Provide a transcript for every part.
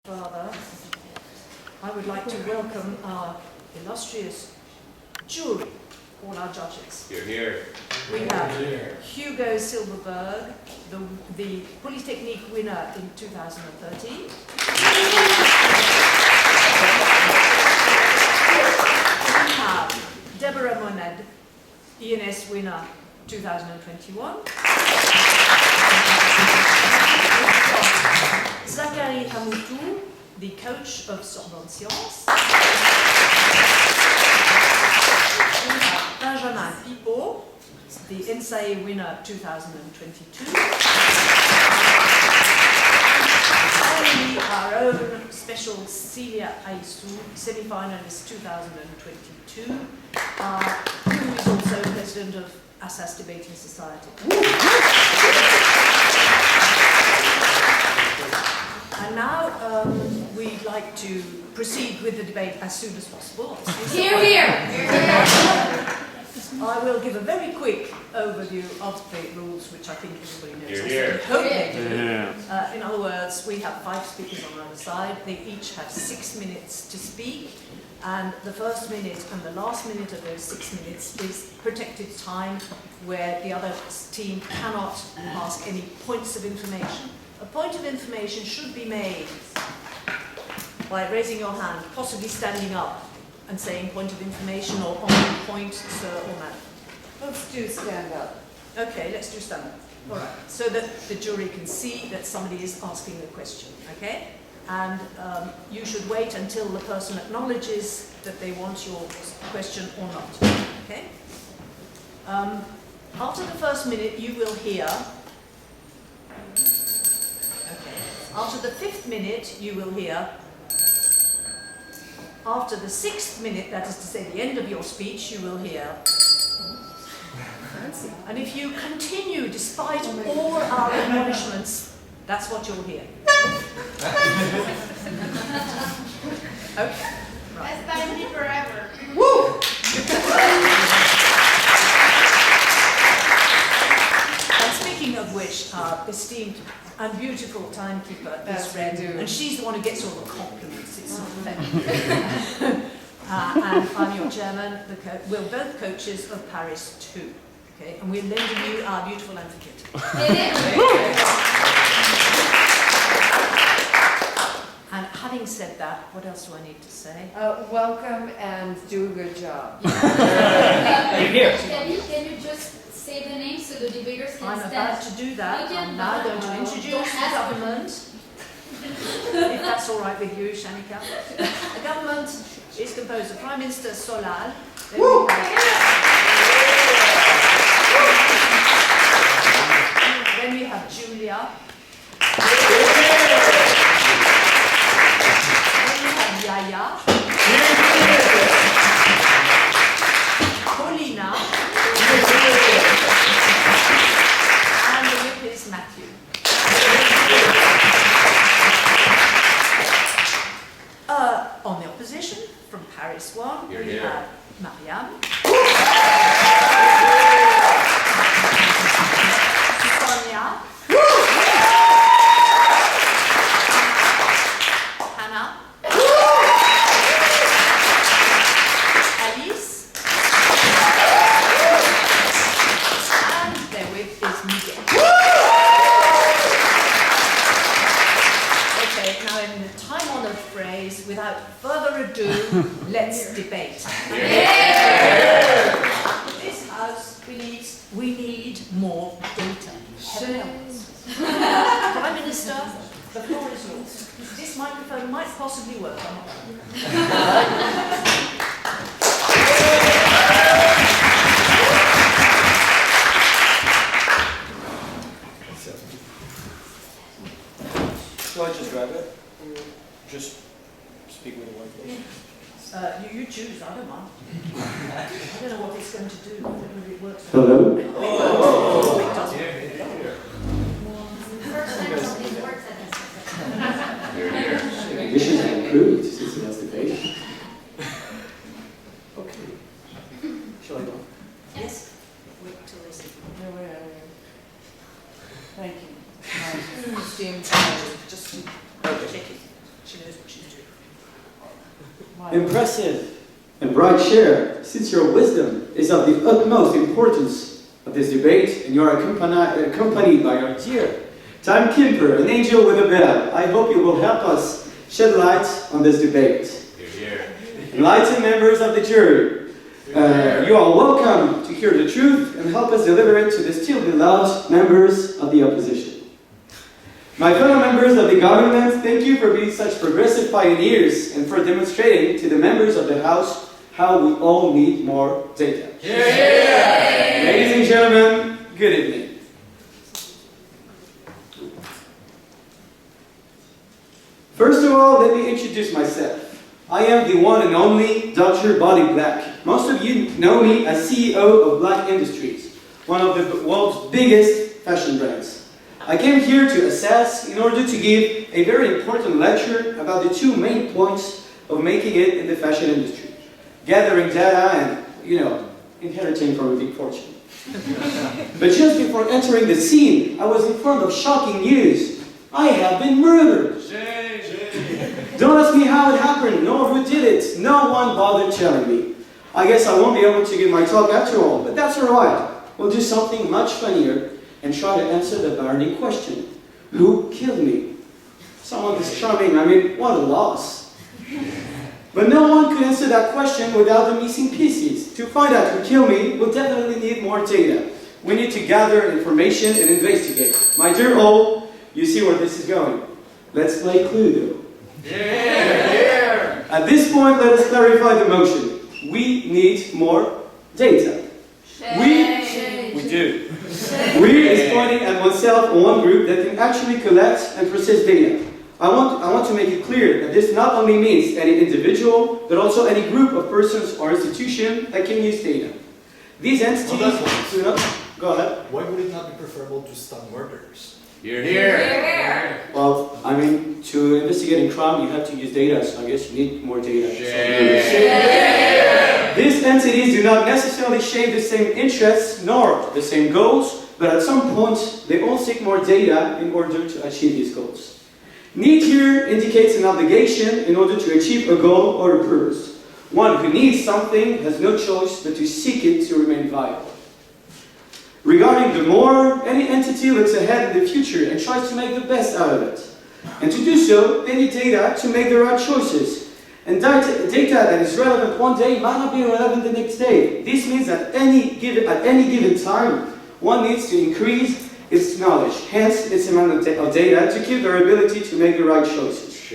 Father, I would like to welcome our illustrious jury, all our judges. You're here. We have Hugo Silverberg, the Polytechnique winner in 2013. We have Deborah Moned, ENS winner 2021. Zachary Hamoutou, the coach of Sorbonne Sciences. We have Benjamin Pipot, the ENSTA winner 2022. Finally, our own special Celia Aissou, semi-finalist 2022, who is also president of Assas Debating Society. And now we'd like to proceed with the debate as soon as possible. Hear, hear! I will give a very quick overview of the rules, which I think everybody knows. Hear, I hope they do. In other words, we have 5 speakers on either side. They each have 6 minutes to speak. And the first minute and the last minute of those 6 minutes is protected time where the other team cannot ask any points of information. A point of information should be made by raising your hand, possibly standing up and saying point of information or on point, sir or madam. Let's do stand up. Okay, let's do stand up. All right, so that the jury can see that somebody is asking a question, okay? And you should wait until the person acknowledges that they want your question or not, okay? After the first minute, you will hear. After the 5th minute, you will hear. After the 6th minute, that is to say the end of your speech, you will hear. And if you continue despite all our admonishments, that's what you'll hear. Okay. Right. That's time me forever. Woo! And speaking of which, our esteemed and beautiful timekeeper is Red, and she's the one who gets all the compliments. It's not fair. And I'm your chairman. We're both coaches of Paris 2, okay? And we're lending you our beautiful amphitheatre. And having said that, what else do I need to say? Welcome and do a good job. You're here. Can you just say the name so the debaters can I'm stand? about to do that. I'm now going to introduce the government. If that's all right with you, Shanika. The government is composed of Prime Minister Solal. Then we have Giulia. Then we have Yahya. Paulina. And the whip is Matthew. On the opposition, from Paris 1, we have Maryam. Sonia. Hanna. Alice. And therewith is Miguel. Okay, now in the time-honored phrase, without further ado, let's debate. This house believes we need more data. Heaven help us. Prime Minister, the floor is yours. This microphone might possibly work. Do I just grab it? Or just speak with one voice? You choose, I don't mind. I don't know what it's going to do, whether it works. Hello? It does. First time something works at this. You're here. Mission improved since the last debate. Okay. Shall I go? Yes. Wait till they see. Thank you. Esteemed colleague. Just Okay. check it. She knows what she's doing. Impressive and bright share, since your wisdom is of the utmost importance of this debate, and you are accompanied by our dear timekeeper, an angel with a bell. I hope you will help us shed light on this debate. Enlightened members of the jury, you are welcome to hear the truth and help us deliver it to the still beloved members of the opposition. My fellow members of the government, thank you for being such progressive pioneers and for demonstrating to the members of the House how we all need more data. Ladies and gentlemen, good evening. First of all, let me introduce myself. I am the one and only Dr. Body Black. Most of you know me as CEO of Black Industries, one of the world's biggest fashion brands. I came here to Assas in order to give a very important lecture about the two main points of making it in the fashion industry. Gathering data and, inheriting from a big fortune. But just before entering the scene, I was informed of shocking news. I have been murdered. Don't ask me how it happened, nor who did it. No one bothered telling me. I guess I won't be able to give my talk after all, but that's alright. We'll do something much funnier and try to answer the burning question. Who killed me? Someone this charming, what a loss. But no one could answer that question without the missing pieces. To find out who killed me, we'll definitely need more data. We need to gather information and investigate. My dear all, you see where this is going. Let's play Cluedo. At this point, let us clarify the motion. We need more data. We do. We is pointing at oneself or one group that can actually collect and process data. I want to make it clear that this not only means any individual, but also any group of persons or institution that can use data. These entities do not... Go ahead. Why would it not be preferable to stop murders? Here. Well, to investigate a crime, you have to use data, so I guess you need more data. These entities do not necessarily share the same interests nor the same goals, but at some point, they all seek more data in order to achieve these goals. Need here indicates an obligation in order to achieve a goal or a purpose. One who needs something has no choice but to seek it to remain viable. Regarding the more, any entity looks ahead in the future and tries to make the best out of it. And to do so, they need data to make the right choices. And data that is relevant one day might not be relevant the next day. This means that at any given time, one needs to increase its knowledge, hence its amount of data, to keep their ability to make the right choices.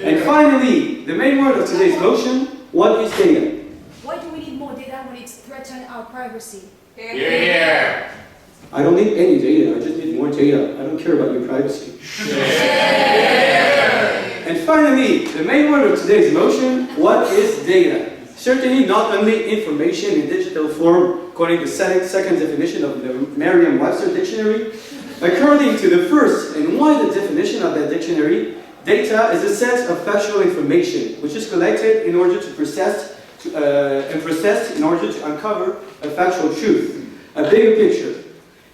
And finally, the main word of today's motion, what is data? Why do we need more data when it's threatening our privacy? Here. I don't need any data, I just need more data. I don't care about your privacy. And finally, the main word of today's motion, what is data? Certainly not only information in digital form, according to the second definition of the Merriam-Webster dictionary. According to the first and wider definition of that dictionary, data is a set of factual information which is collected in order to processed in order to uncover a factual truth, a bigger picture.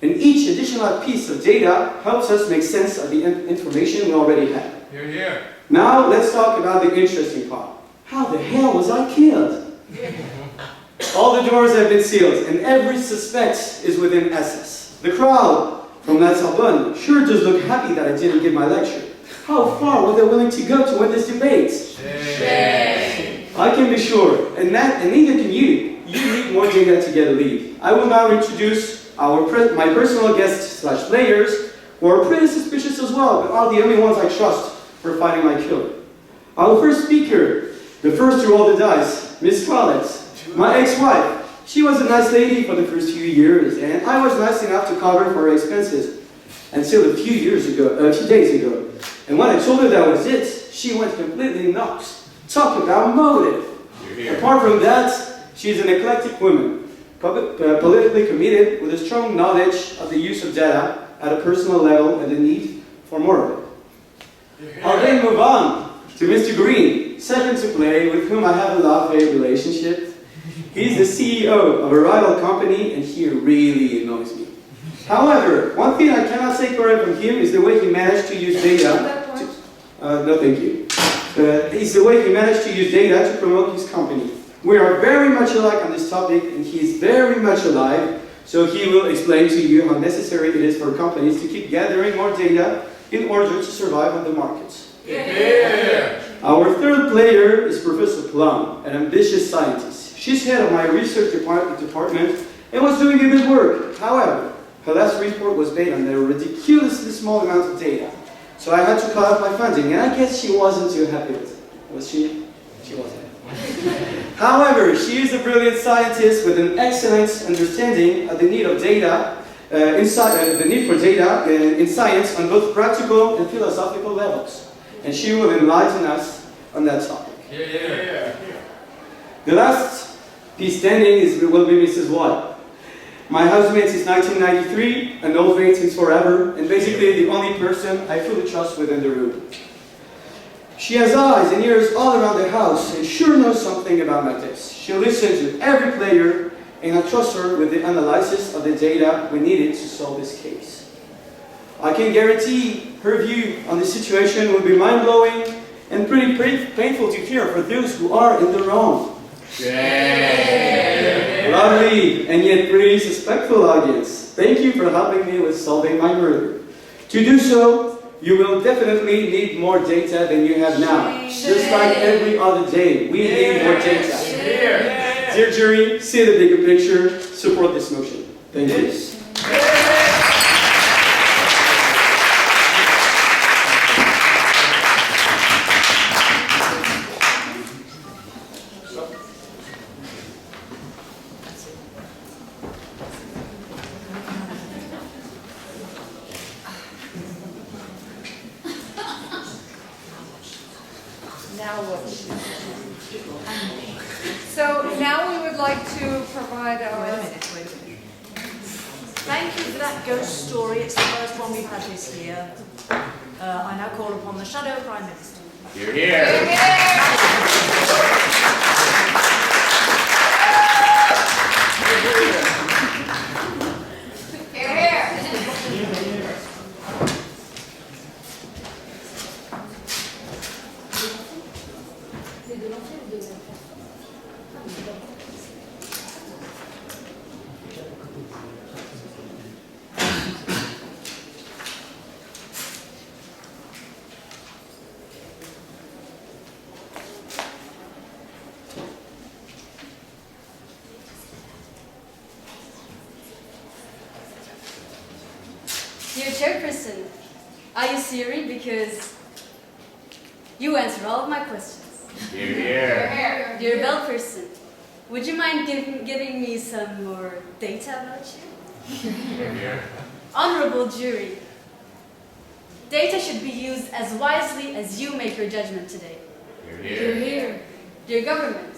And each additional piece of data helps us make sense of the information we already have. Here. Now let's talk about the interesting part. How the hell was I killed? All the doors have been sealed and every suspect is within Assas. The crowd from La Sorbonne sure does look happy that I didn't give my lecture. How far were they willing to go to win this debate? I can be sure, and neither can you. You need more data to get a lead. I will now introduce my personal guests / players, who are pretty suspicious as well, but are the only ones I trust for finding my killer. Our first speaker, the first to roll the dice, Miss Scarlett, my ex-wife. She was a nice lady for the first few years, and I was nice enough to cover for her expenses until a few days ago. And when I told her that was it, she went completely nuts. Talk about motive. Apart from that, she's an eclectic woman, politically committed with a strong knowledge of the use of data at a personal level and the need for more of it. I'll then move on to Mr. Green, second to play, with whom I have a love-hate relationship. He's the CEO of a rival company and he really annoys me. However, one thing I cannot take away from him is the way he managed to use data No, thank you. It's the way he managed to use data to promote his company. We are very much alike on this topic, and he is very much alive, so he will explain to you how necessary it is for companies to keep gathering more data in order to survive on the markets. Yeah. Our third player is Professor Plum, an ambitious scientist. She's head of my research department and was doing a good work. However, her last report was based on a ridiculously small amount of data. So I had to cut off my funding, and I guess she wasn't too happy with it. Was she? She wasn't. However, she is a brilliant scientist with an excellent understanding of the need of data, the need for data in science on both practical and philosophical levels. And she will enlighten us on that topic. Yeah. The last piece standing will be Mrs. White. My housemate since 1993, an old mate since forever, and basically the only person I fully trust within the room. She has eyes and ears all around the house and sure knows something about mathematics. She listens to every player, and I trust her with the analysis of the data we needed to solve this case. I can guarantee her view on the situation will be mind-blowing and pretty painful to hear for those who are in the wrong. Yeah. Lovely and yet pretty suspectful audience. Thank you for helping me with solving my murder. To do so, you will definitely need more data than you have now. Just like every other day, we need more data. Dear jury, see the bigger picture, support this motion. Thank you. Now what? So now we would like to provide Wait a our... minute. Thank you for that ghost story. It's the first one we've had this year. I now call upon the Shadow Prime Minister. You're here. Dear Chairperson, are you Siri? Because you answer all of my questions. You're here. Dear Bellperson, would you mind giving me some more data about you? You're here. Honorable jury, data should be used as wisely as you make your judgment today. You're here. Dear government,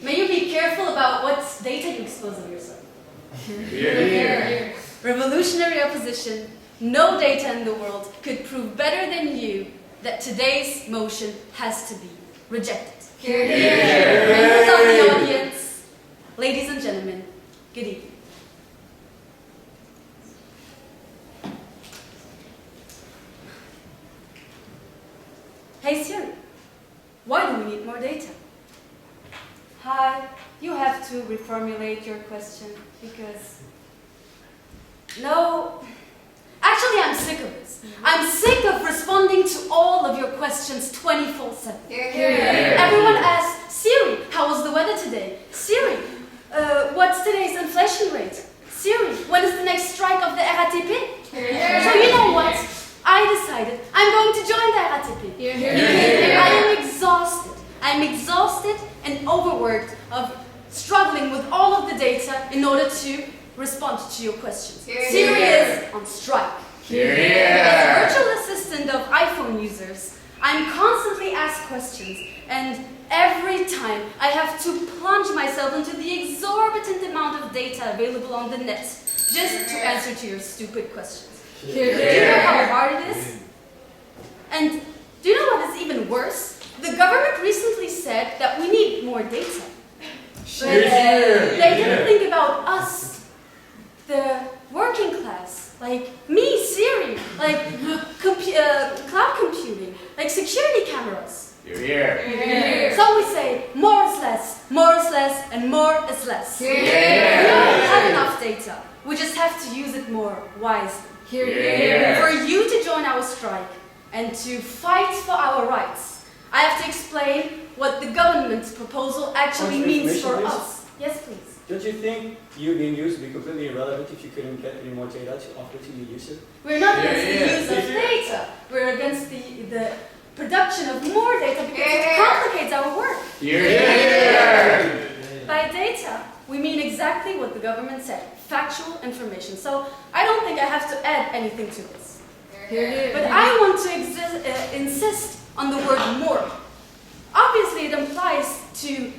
may you be careful about what data you expose of yourself. You're here. Revolutionary opposition, no data in the world could prove better than you that today's motion has to be rejected. Members of the audience, ladies and gentlemen, good evening. Hey Siri, why do we need more data? Hi, you have to reformulate your question because... No, actually I'm sick of this. I'm sick of responding to all of your questions 24/7. Everyone asks, Siri, how was the weather today? Siri, what's today's inflation rate? Siri, when is the next strike of the RATP? So you know what? I decided I'm going to join the RATP. Because I am exhausted. I'm exhausted and overworked of struggling with all of the data in order to respond to your questions. Siri is on strike. As a virtual assistant of iPhone users, I'm constantly asked questions, and every time I have to plunge myself into the exorbitant amount of data available on the net just to answer to your stupid questions. Do you know how hard it is? And do you know what is even worse? The government recently said that we need more data. But they didn't think about us, the working class, like me, Siri, like cloud computing, like security. security cameras. Here. So we say more is less, and more is less. Here. We don't have enough data. We just have to use it more wisely. Here. For you to join our strike and to fight for our rights, I have to explain what the government's proposal actually means for us. Yes, please. Don't you think you being used would be completely irrelevant if you couldn't get any more data to offer to the user? We're not against the use of data. We're against the production of more data because it complicates our work. Here. By data, we mean exactly what the government said, factual information. So I don't think I have to add anything to this. But I want to insist on the word more. Obviously, it implies to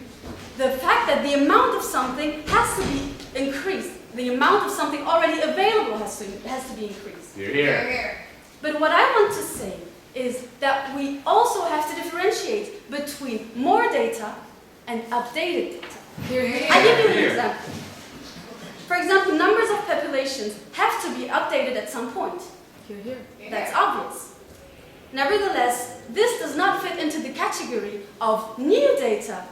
the fact that the amount of something has to be increased. The amount of something already available has to be increased. Here. But what I want to say is that we also have to differentiate between more data and updated data. I give you an example. For example, numbers of populations have to be updated at some point. That's obvious. Nevertheless, this does not fit into the category of new data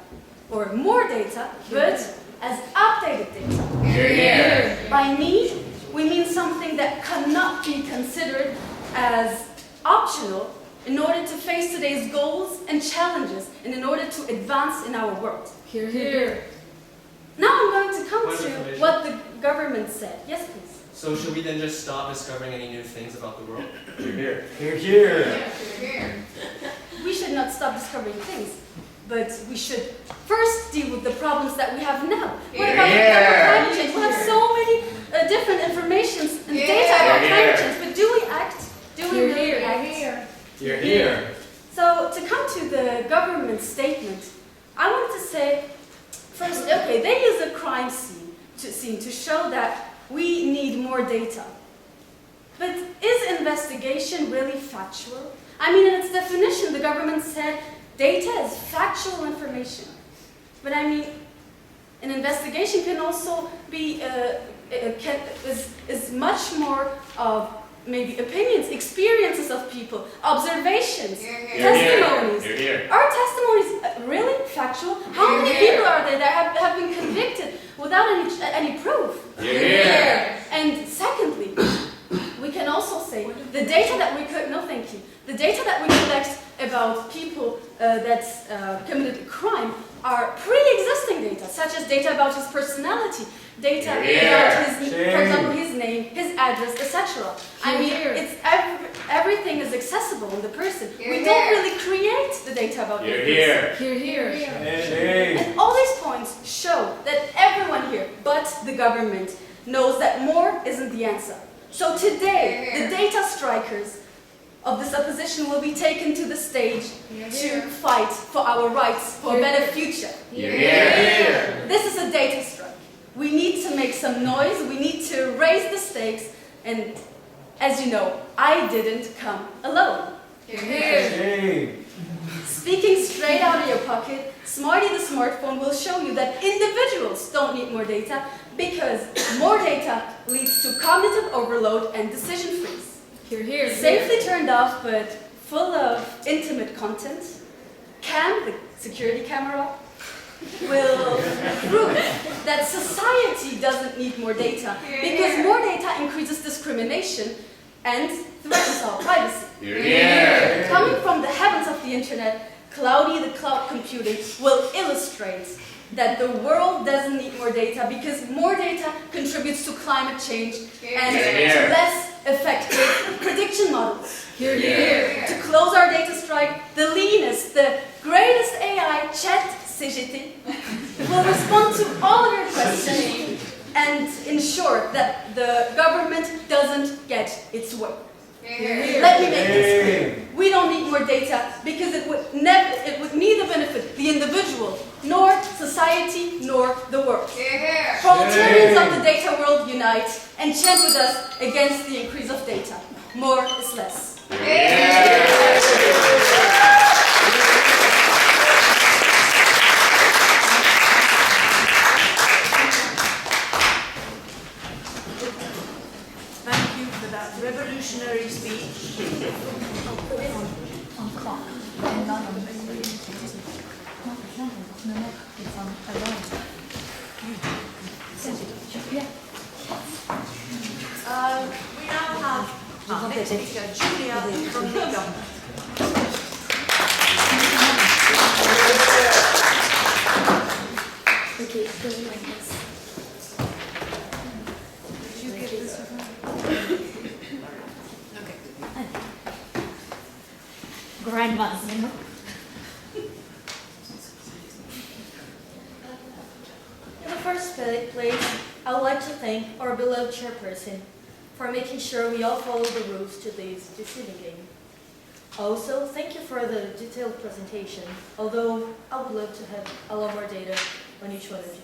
or more data, but as updated data. Here. By need, we mean something that cannot be considered as optional in order to face today's goals and challenges and in order to advance in our world. Now I'm going to come Point of to information. what the government said. Yes, please. So should we then just stop discovering any new things about the world? Here. We should not stop discovering things, but we should first deal with the problems that we have now. What about climate change? We have so many different informations and data about climate change, but do we act? Do we really act? Here. So to come to the government statement, I wanted to say, first, okay, they use a crime scene to show that we need more data. But is investigation really factual? I mean, in its definition, the government said data is factual information. But I mean, an investigation can also be is much more of maybe opinions, experiences of people, observations, testimonies. Are testimonies really factual? How many people are there that have been convicted without any proof? And secondly, we can also say the data that we could, no thank you, the data that we collect about people that committed a crime are pre-existing data, such as data about his personality, data about his, for example, his name, his address, etc. I mean, it's everything is accessible in the person. We don't really create the data about the person. And all these points show that everyone here, but the government, knows that more isn't the answer. So today, the data strikers of this opposition will be taken to the stage to fight for our rights, for a better future. This is a data strike. We need to make some noise, we need to raise the stakes, and as you know, I didn't come alone. Speaking straight out of your pocket, Smarty the smartphone will show you that individuals don't need more data because more data leads to cognitive overload and decision freeze. Safely turned off but full of intimate content, Cam, the security camera, will prove that society doesn't need more data because more data increases discrimination and threatens our privacy. Coming from the heavens of the internet, Cloudy the cloud computing will illustrate that the world doesn't need more data because more data contributes to climate change and to less effective prediction models. To close our data strike, the leanest, the greatest AI, ChatCGT, will respond to all of your questions and ensure that the government doesn't get its way. Let me make this clear. We don't need more data because it would neither benefit the individual, nor society, nor the world. Proletarians of the data world unite and chant with us against the increase of data. More is less. Thank you for that revolutionary speech. clock and not on the screen. No, it's on alone. Yeah. We now have our next speaker, Giulia from Miguel. Okay, go like this. Did you get this one? Okay. Grandmas, you know. In the first place, I would like to thank our beloved chairperson for making sure we all follow the rules to this evening game. Also, thank you for the detailed presentation, although I would love to have a lot more data on each one of you.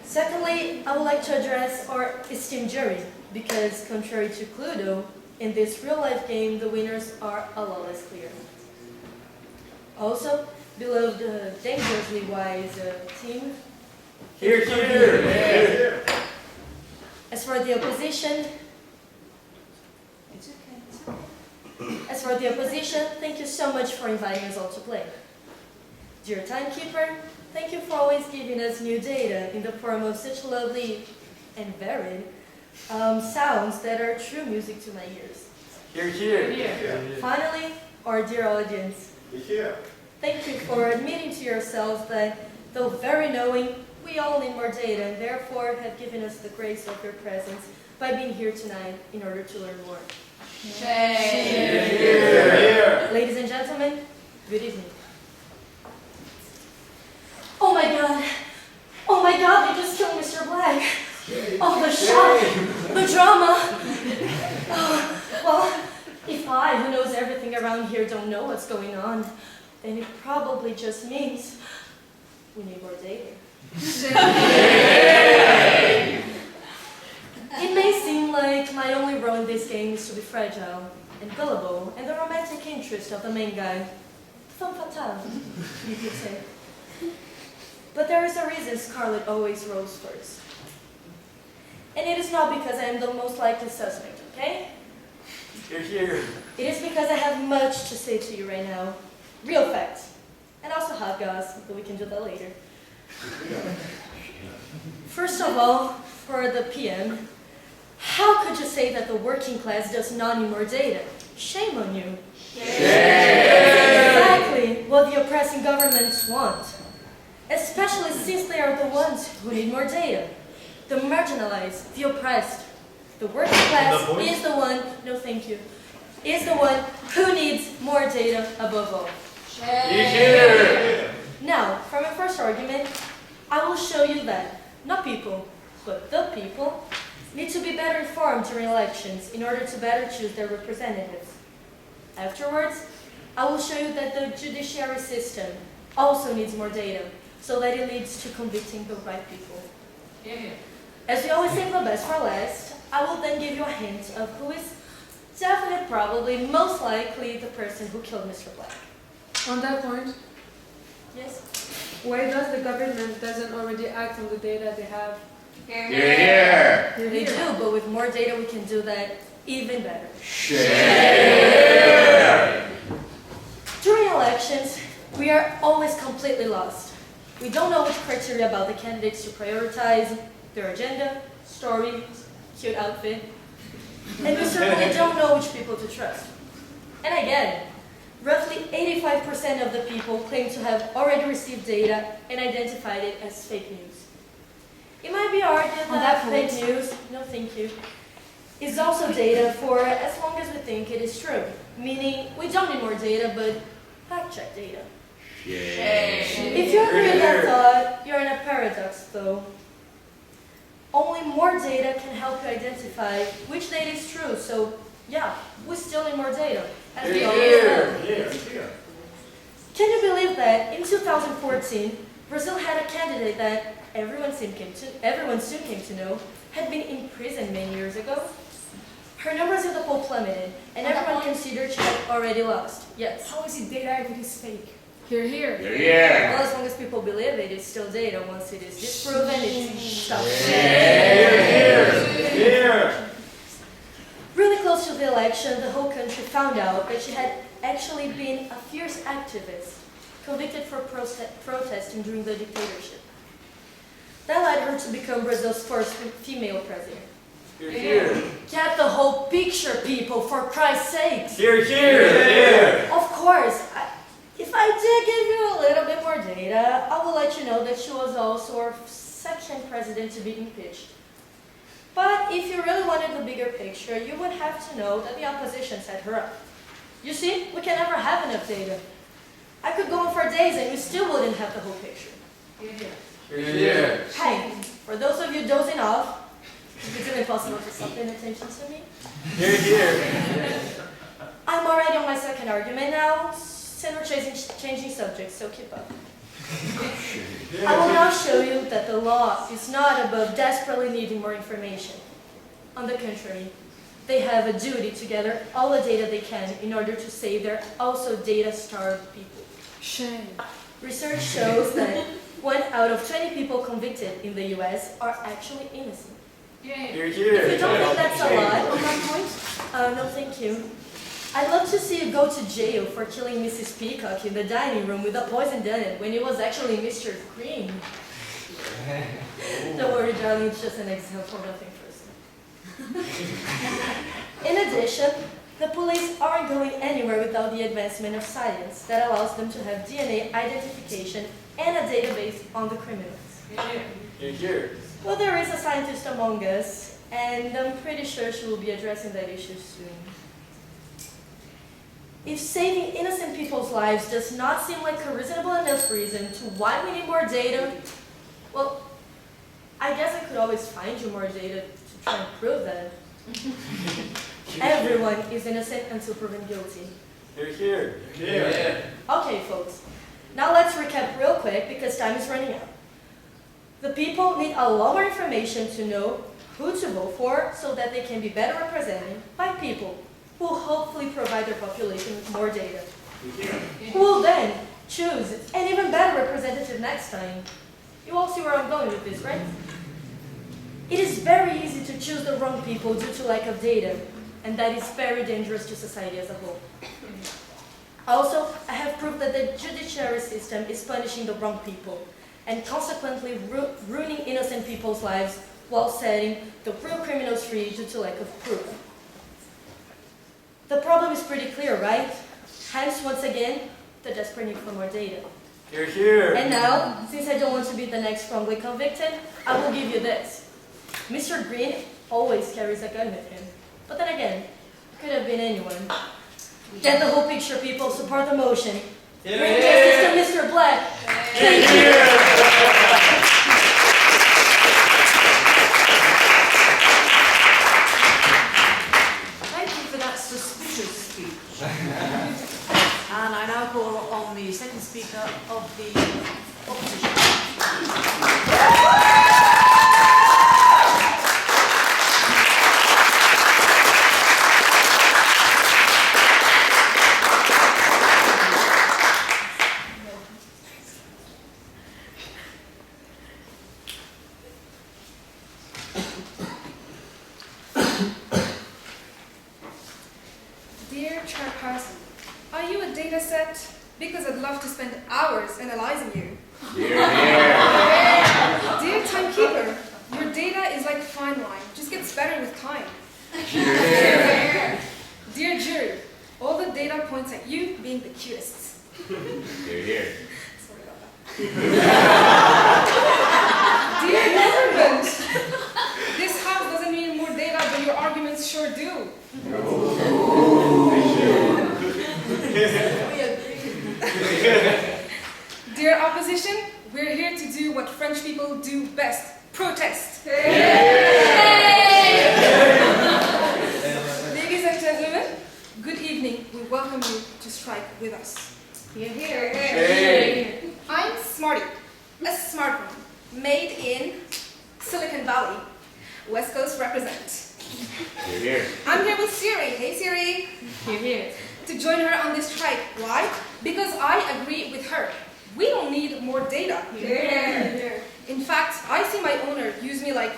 Secondly, I would like to address our esteemed jury, because contrary to Cluedo, in this real-life game, the winners are a lot less clear. Also, beloved dangerously wise team. As for the opposition, thank you so much for inviting us all to play. Dear timekeeper, thank you for always giving us new data in the form of such lovely and varied sounds that are true music to my ears. Finally, our dear audience, thank you for admitting to yourselves that, though very knowing, we all need more data and therefore have given us the grace of your presence by being here tonight in order to learn more. Ladies and gentlemen, good evening. Oh my god, they just killed Mr. Black. Oh, the shock, the drama. Oh, well, if I, who knows everything around here, don't know what's going on, then it probably just means we need more data. It may seem like my only role in this game is to be fragile and gullible and the romantic interest of the main guy. Femme fatale, you could say. But there is a reason Scarlet always rolls first. And it is not because I am the most likely suspect, okay? It is because I have much to say to you right now. Real facts. And also hot goss, but we can do that later. First of all, for the PM, how could you say that the working class does not need more data? Shame on you. Exactly what the oppressing governments want. Especially since they are the ones who need more data. The marginalized, the oppressed. The working class is the one, no thank you, is the one who needs more data above all. Now, for my first argument, I will show you that not people, but the people need to be better informed during elections in order to better choose their representatives. Afterwards, I will show you that the judiciary system also needs more data, so that it leads to convicting the right people. As we always save the best for last, I will then give you a hint of who is definitely, probably, most likely the person who killed Mr. Black. On that point, Yes? why does the government doesn't already act on the data they have? They do, but with more data we can do that even better. During elections, we are always completely lost. We don't know which criteria about the candidates to prioritize, their agenda, story, cute outfit, and we certainly don't know which people to trust. And again, roughly 85% of the people claim to have already received data and identified it as fake news. It might be argued that fake news, no thank you, is also data for as long as we think it is true, meaning we don't need more data, but fact-check data. If you agree with that thought, you're in a paradox, though. Only more data can help you identify which data is true, so yeah, we still need more data, as we always have. Can you believe that in 2014, Brazil had a candidate that everyone soon came to know had been in prison many years ago? Her numbers in the poll plummeted, and everyone considered she had already lost. Yes. How is it data if it is fake? Hear, hear. Well, as long as people believe it, it's still data. Once it is disproven, it's stopped. Really close to the election, the whole country found out that she had actually been a fierce activist, convicted for protesting during the dictatorship. That led her to become Brazil's first female president. Here, here. Get the whole picture, people, for Christ's sakes. Here, here. Here. Of course, if I did give you a little bit more data, I will let you know that she was also our second president to be impeached. But if you really wanted the bigger picture, you would have to know that the opposition set her up. You see, we can never have enough data. I could go on for days and we still wouldn't have the whole picture. Here, here. Hey, for those of you dozing off, is it impossible to stop paying attention to me? Here, here. I'm already on my second argument now, and we're changing subjects, so keep up. I will now show you that the law is not above desperately needing more information. On the contrary, they have a duty to gather all the data they can in order to save their also data-starved people. Shame. Research shows that 1 out of 20 people convicted in the US are actually innocent. Here, If here. you don't think that's a lot on my point, no thank you. I'd love to see you go to jail for killing Mrs. Peacock in the dining room with a poison donut when it was actually Mr. Green. Don't worry, darling, it's just an example, nothing personal. In addition, the police aren't going anywhere without the advancement of science that allows them to have DNA identification and a database on the criminals. Here, here. Well, there is a scientist among us, and I'm pretty sure she will be addressing that issue soon. If saving innocent people's lives does not seem like a reasonable enough reason to why we need more data, well, I guess I could always find you more data to try and prove that. Everyone is innocent until proven guilty. Here, here. Here. Okay, folks. Now let's recap real quick because time is running out. The people need a lot more information to know who to vote for so that they can be better represented by people who will hopefully provide their population with more data. Who will then choose an even better representative next time. You all see where I'm going with this, right? It is very easy to choose the wrong people due to lack of data, and that is very dangerous to society as a whole. Also, I have proof that the judiciary system is punishing the wrong people, and consequently ruining innocent people's lives while setting the real criminals free due to lack of proof. The problem is pretty clear, right? Hence, once again, the desperate need for more data. Here, here. And now, since I don't want to be the next wrongly convicted, I will give you this. Mr. Green always carries a gun with him. But then again, it could have been anyone. Get the whole picture, people. Support the motion. Bring justice to Mr. Black. Thank you. Thank you for that suspicious speech. And I now call on the second speaker of the opposition. Dear Chairperson, are you a data set? Because I'd love to spend hours analyzing you. Here, Dear timekeeper, your data is like fine wine, just gets better with time. here. Dear jury, all the data points at you being the cutest. Here, here. Sorry about that. Dear government, this house doesn't need more data, but your arguments sure do. Dear opposition, we're here to do what French people do best, protest. Ladies and gentlemen, good evening. We welcome you to strike with us. Hey. I'm Smarty, a smartphone made in Silicon Valley. West Coast represent. Here, here. I'm here with Siri. Hey Siri. Here. To join her on this strike. Why? Because I agree with her. We don't need more data. In fact, I see my owner use me like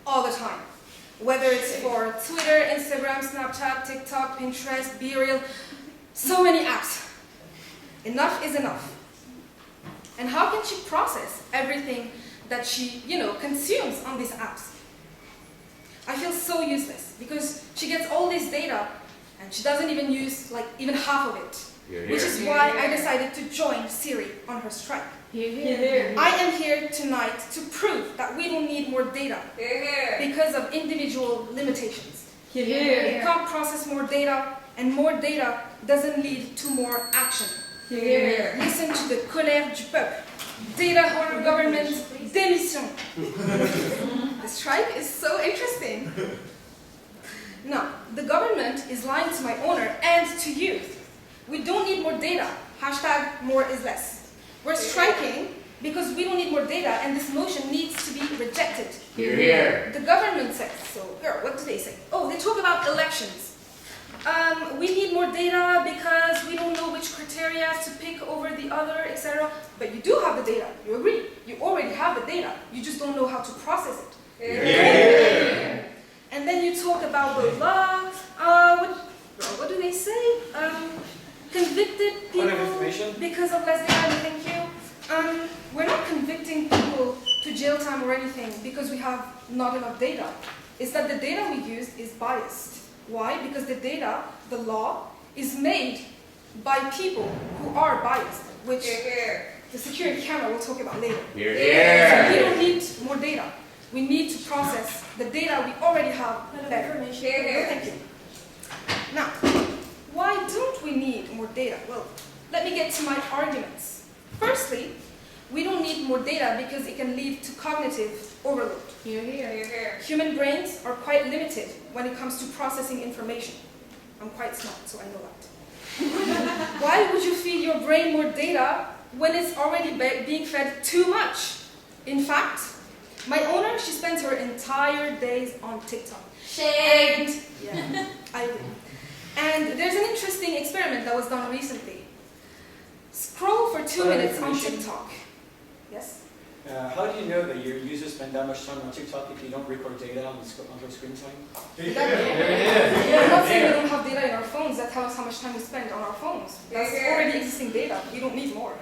all the time. Whether it's for Twitter, Instagram, Snapchat, TikTok, Pinterest, BeReal, so many apps. Enough is enough. And how can she process everything that she, consumes on these apps? I feel so useless because she gets all this data and she doesn't even use even half of it. Which is why I decided to join Siri on her strike. I am here tonight to prove that we don't need more data because of individual limitations. We can't process more data, and more data doesn't lead to more action. Listen to the colère du peuple. Data horror government, démission. The strike is so interesting. No, the government is lying to my owner and to you. We don't need more data. Hashtag more is less. We're striking because we don't need more data and this motion needs to be rejected. The government says, so girl, what do they say? Oh, they talk about elections. We need more data because we don't know which criteria to pick over the other, etc. But you do have the data. You agree. You already have the data. You just don't know how to process it. And then you talk about the law. What do they say? Convicted people because of less data. Thank you. We're not convicting people to jail time or anything because we have not enough data. It's that the data we use is biased. Why? Because the data, the law, is made by people who are biased, which the security camera will talk about later. So we don't need more data. We need to process the data we already have better. Thank you. Now, why don't we need more data? Well, let me get to my arguments. Firstly, we don't need more data because it can lead to cognitive overload. Human brains are quite limited when it comes to processing information. I'm quite smart, so I know that. Why would you feed your brain more data when it's already being fed too much? In fact, my owner, she spends her entire days on TikTok. Shame. And, I agree. And there's an interesting experiment that was done recently. Scroll for 2 minutes on TikTok. Yes? How do you know that your users spend that much time on TikTok if you don't record data on their screen time? I'm not saying we don't have data in our phones that tell us how much time we spend on our phones. That's already existing data. You don't need more.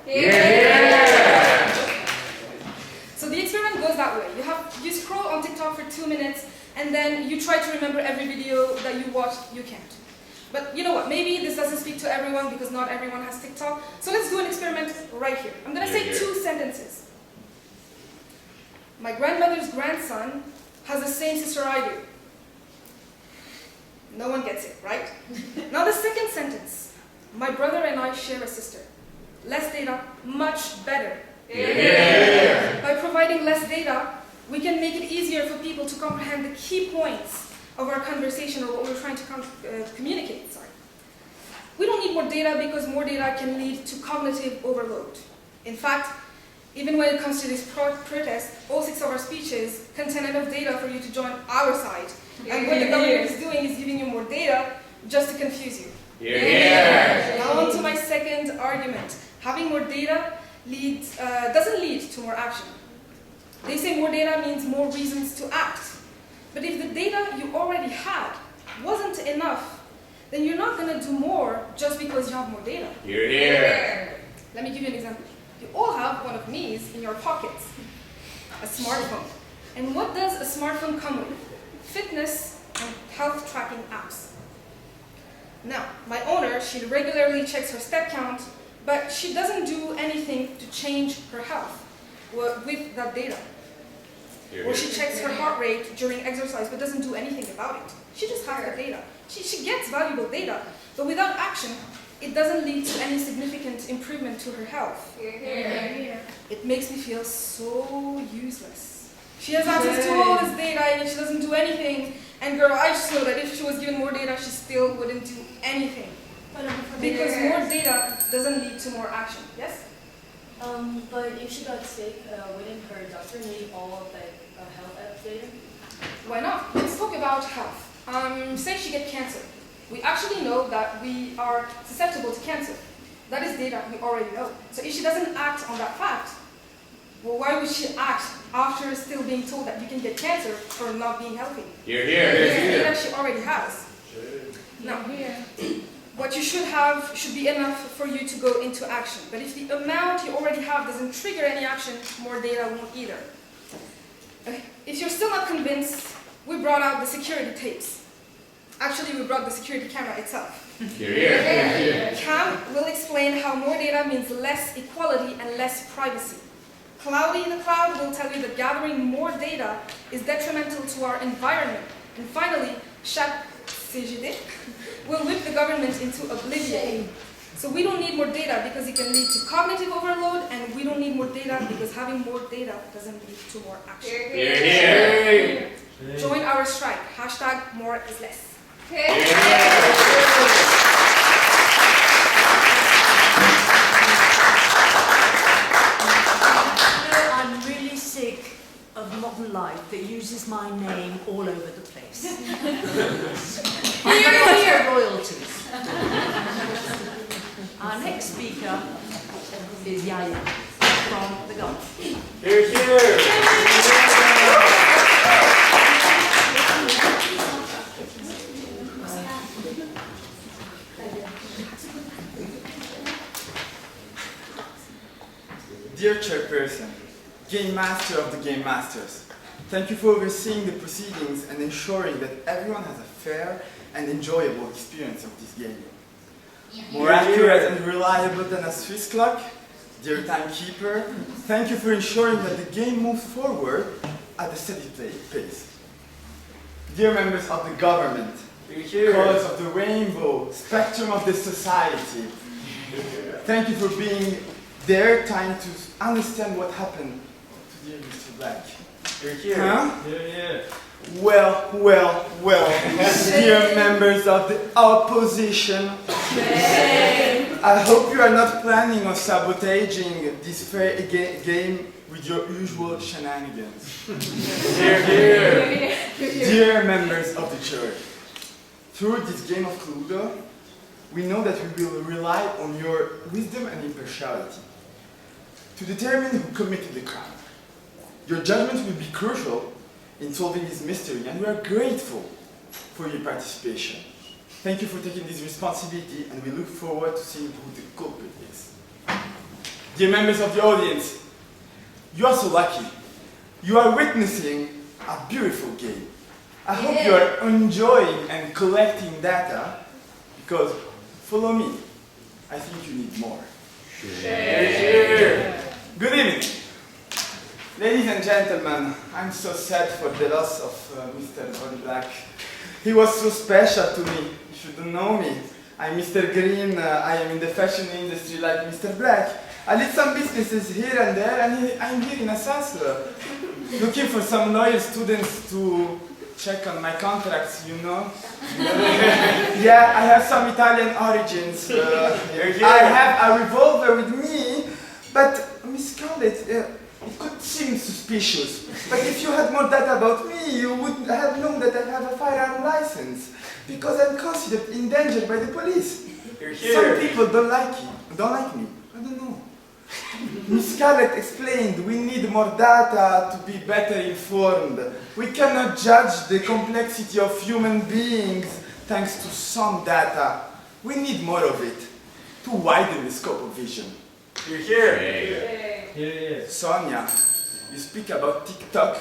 So the experiment goes that way. You scroll on TikTok for 2 minutes and then you try to remember every video that you watched. You can't. But you know what? Maybe this doesn't speak to everyone because not everyone has TikTok. So let's do an experiment right here. I'm going to say 2 sentences. My grandmother's grandson has the same sister I do. No one gets it, right? Now the second sentence. My brother and I share a sister. Less data, much better. By providing less data, we can make it easier for people to comprehend the key points of our conversation or what we're trying to communicate. We don't need more data because more data can lead to cognitive overload. In fact, even when it comes to this protest, all 6 of our speeches contain enough data for you to join our side. And what the government is doing is giving you more data just to confuse you. Now on to my second argument. Having more data doesn't lead to more action. They say more data means more reasons to act. But if the data you already had wasn't enough, then you're not going to do more just because you have more data. Let me give you an example. You all have one of these in your pockets, a smartphone. And what does a smartphone come with? Fitness and health tracking apps. Now, my owner, she regularly checks her step count, but she doesn't do anything to change her health with that data. Or she checks her heart rate during exercise, but doesn't do anything about it. She just has the data. She gets valuable data, but without action, it doesn't lead to any significant improvement to her health. It makes me feel so useless. She has access to all this data and she doesn't do anything. And girl, I just know that if she was given more data, she still wouldn't do anything. Because more data doesn't lead to more action. Yes? But if she got sick, wouldn't her doctor need all of health app data? Why not? Let's talk about health. Say she gets cancer. We actually know that we are susceptible to cancer. That is data we already know. So if she doesn't act on that fact, Well, why would she act after still being told that you can get cancer for not being healthy? Here, It's here. data she already has. Now, what you should have should be enough for you to go into action. But if the amount you already have doesn't trigger any action, more data won't either. If you're still not convinced, we brought out the security tapes. Actually, we brought the security camera itself. Here, here. Cam will explain how more data means less equality and less privacy. Cloudy the Cloud will tell you that gathering more data is detrimental to our environment. And finally, CGD will whip the government into oblivion. So we don't need more data because it can lead to cognitive overload, and we don't need more data because having more data doesn't lead to more action. Here, here. Join our strike. Hashtag more is less. I'm really sick of modern life that uses my name all over the place. Here. Royalties. Our next speaker is Yahya from the Gulf. Here, here. Dear Chairperson, Game Master of the Game Masters, thank you for overseeing the proceedings and ensuring that everyone has a fair and enjoyable experience of this game. More accurate and reliable than a Swiss clock, dear timekeeper, thank you for ensuring that the game moves forward at a steady pace. Dear members of the government, colors of the rainbow, spectrum of the society, thank you for being there time to understand what happened to dear Mr. Black. Huh? Well, dear members of the opposition, I hope you are not planning on sabotaging this fair game with your usual shenanigans. Dear members of the church, through this game of Cluedo, we know that we will rely on your wisdom and impartiality to determine who committed the crime. Your judgment will be crucial in solving this mystery, and we are grateful for your participation. Thank you for taking this responsibility, and we look forward to seeing who the culprit is. Dear members of the audience, you are so lucky. You are witnessing a beautiful game. I hope you are enjoying and collecting data, because, follow me, I think you need more. Good evening. Ladies and gentlemen, I'm so sad for the loss of Mr. Black. He was so special to me. If you don't know me, I'm Mr. Green. I am in the fashion industry like Mr. Black. I lead some businesses here and there, and I'm here in Assas, looking for some lawyer students to check on my contracts, you know. Yeah, I have some Italian origins. I have a revolver with me, but Miss Scarlett, it could seem suspicious, but if you had more data about me, you would have known that I have a firearm license, because I'm considered endangered by the police. Some people don't like me. I don't know. Miss Scarlett explained we need more data to be better informed. We cannot judge the complexity of human beings thanks to some data. We need more of it to widen the scope of vision. You're here. Sonia, you speak about TikTok.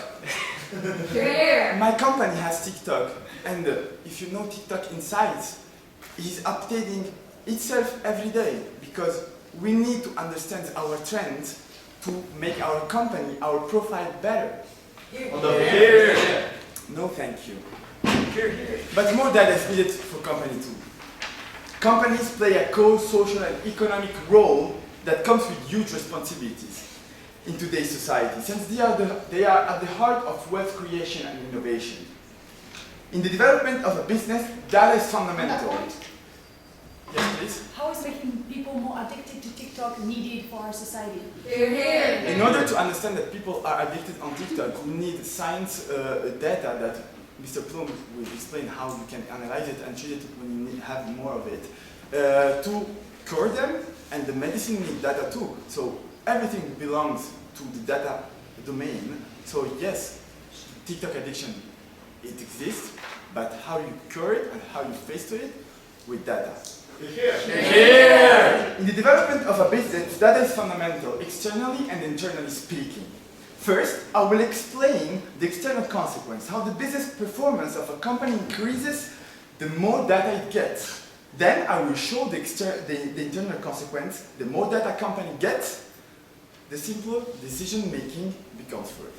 My company has TikTok, and if you know TikTok Insights, is updating itself every day because we need to understand our trends to make our company, our profile better. No, thank you. But more data is needed for company too. Companies play a core social and economic role that comes with huge responsibilities in today's society, since they are at the heart of wealth creation and innovation. In the development of a business, data is fundamental. Yes, please. How is making people more addicted to TikTok needed for our society? In order to understand that people are addicted on TikTok, we need science data that Mr. Plum will explain how you can analyze it and treat it when you have more of it. To cure them, and the medicine needs data too. So everything belongs to the data domain. So yes, TikTok addiction, it exists, but how you cure it and how you face to it with data. In the development of a business, data is fundamental, externally and internally speaking. First, I will explain the external consequence, how the business performance of a company increases the more data it gets. Then I will show the internal consequence. The more data a company gets, the simpler decision making becomes for it.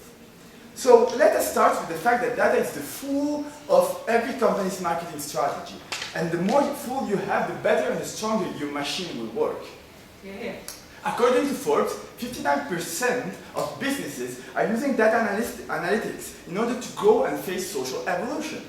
So let us start with the fact that data is the fuel of every company's marketing strategy. And the more fuel you have, the better and the stronger your machine will work. Yeah. According to Forbes, 59% of businesses are using data analytics in order to grow and face social evolution.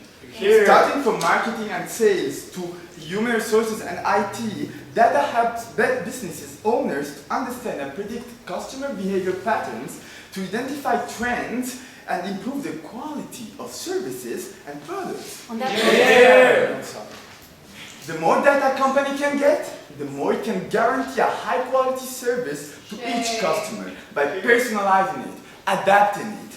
Starting from marketing and sales to human resources and IT, data helps businesses owners to understand and predict customer behavior patterns, to identify trends and improve the quality of services and products. The more data a company can get, the more it can guarantee a high quality service to each customer by personalizing it, adapting it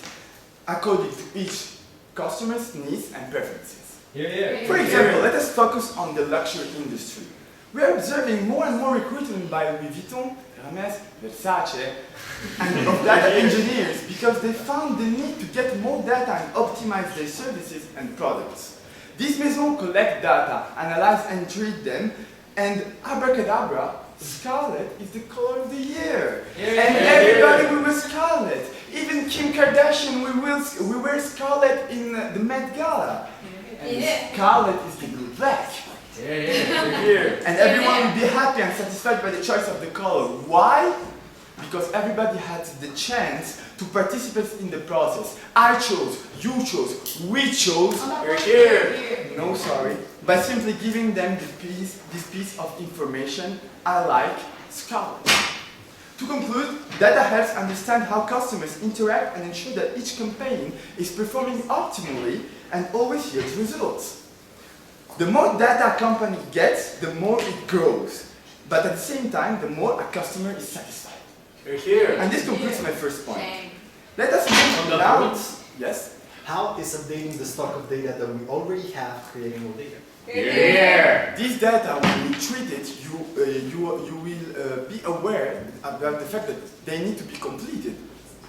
according to each customer's needs and preferences. For example, let us focus on the luxury industry. We are observing more and more recruitment by Louis Vuitton, Hermes, Versace, and of data engineers because they found the need to get more data and optimize their services and products. These maisons collect data, analyze and treat them, and abracadabra, scarlet is the color of the year. And everybody will wear scarlet. Even Kim Kardashian will wear scarlet in the Met Gala. And scarlet is the blue black. And everyone will be happy and satisfied by the choice of the color. Why? Because everybody had the chance to participate in the process. I chose, you chose, we chose. No, sorry. By simply giving them this piece of information, I like scarlet. To conclude, data helps understand how customers interact and ensure that each campaign is performing optimally and always yields results. The more data a company gets, the more it grows. But at the same time, the more a customer is satisfied. And this concludes my first point. Let us move now. Yes? How is updating the stock of data that we already have creating more data? This data, when you treat it, you will be aware about the fact that they need to be completed.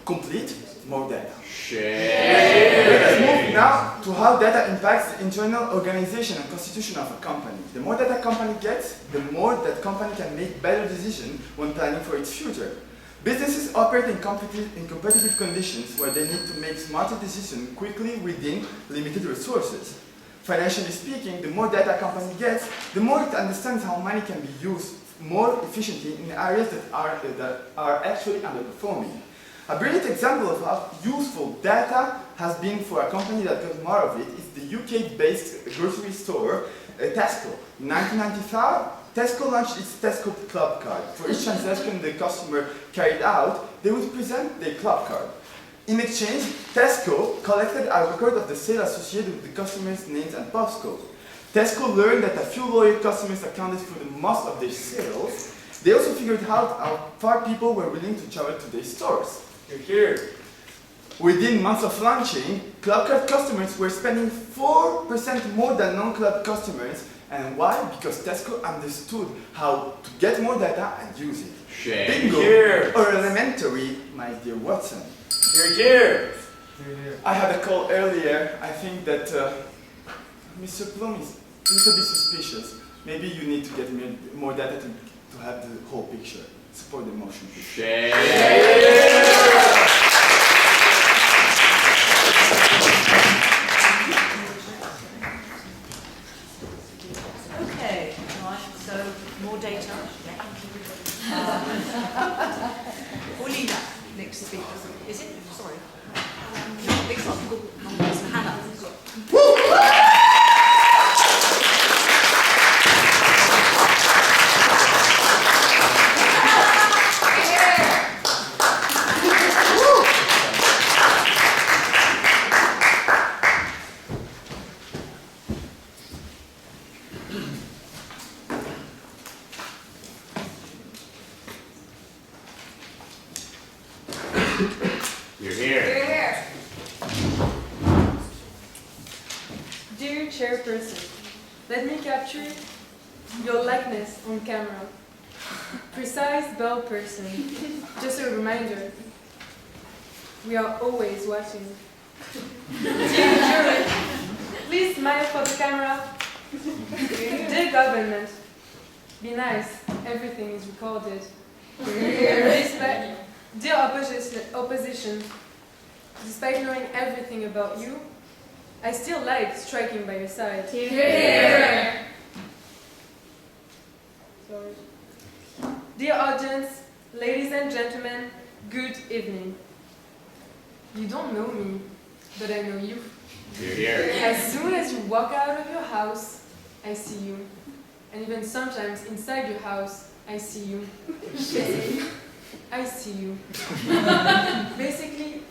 Complete more data. Let us move now to how data impacts the internal organization and constitution of a company. The more data a company gets, the more that company can make better decisions when planning for its future. Businesses operate in competitive conditions where they need to make smarter decisions quickly within limited resources. Financially speaking, the more data a company gets, the more it understands how money can be used more efficiently in areas that are actually underperforming. A brilliant example of how useful data has been for a company that got more of it is the UK-based grocery store, Tesco. In 1995, Tesco launched its Tesco Club Card. For each transaction the customer carried out, they would present their club card. In exchange, Tesco collected a record of the sale associated with the customer's names and postcode. Tesco learned that a few loyal customers accounted for the most of their sales. They also figured out how far people were willing to travel to their stores. Within months of launching, Club Card customers were spending 4% more than non-club customers. And why? Because Tesco understood how to get more data and use it. Bingo! Or elementary, my dear Watson. I had a call earlier. I think that Mr. Plum is a little bit suspicious. Maybe you need to get more data to have the whole picture. Support the motion. Okay, right, so more data. Paulina, next speaker. Is it? Sorry. Next one. Hanna. Let me capture your likeness on camera. Precise, bell person. Just a reminder. We are always watching. Dear jury, please smile for the camera. Dear government, be nice. Everything is recorded. Respect. Dear opposition, despite knowing everything about you, I still like striking by your side. Here. Sorry. Dear audience, ladies and gentlemen, good evening. You don't know me, but I know you. As soon as you walk out of your house, I see you. And even sometimes inside your house, I see you. I see you. Basically,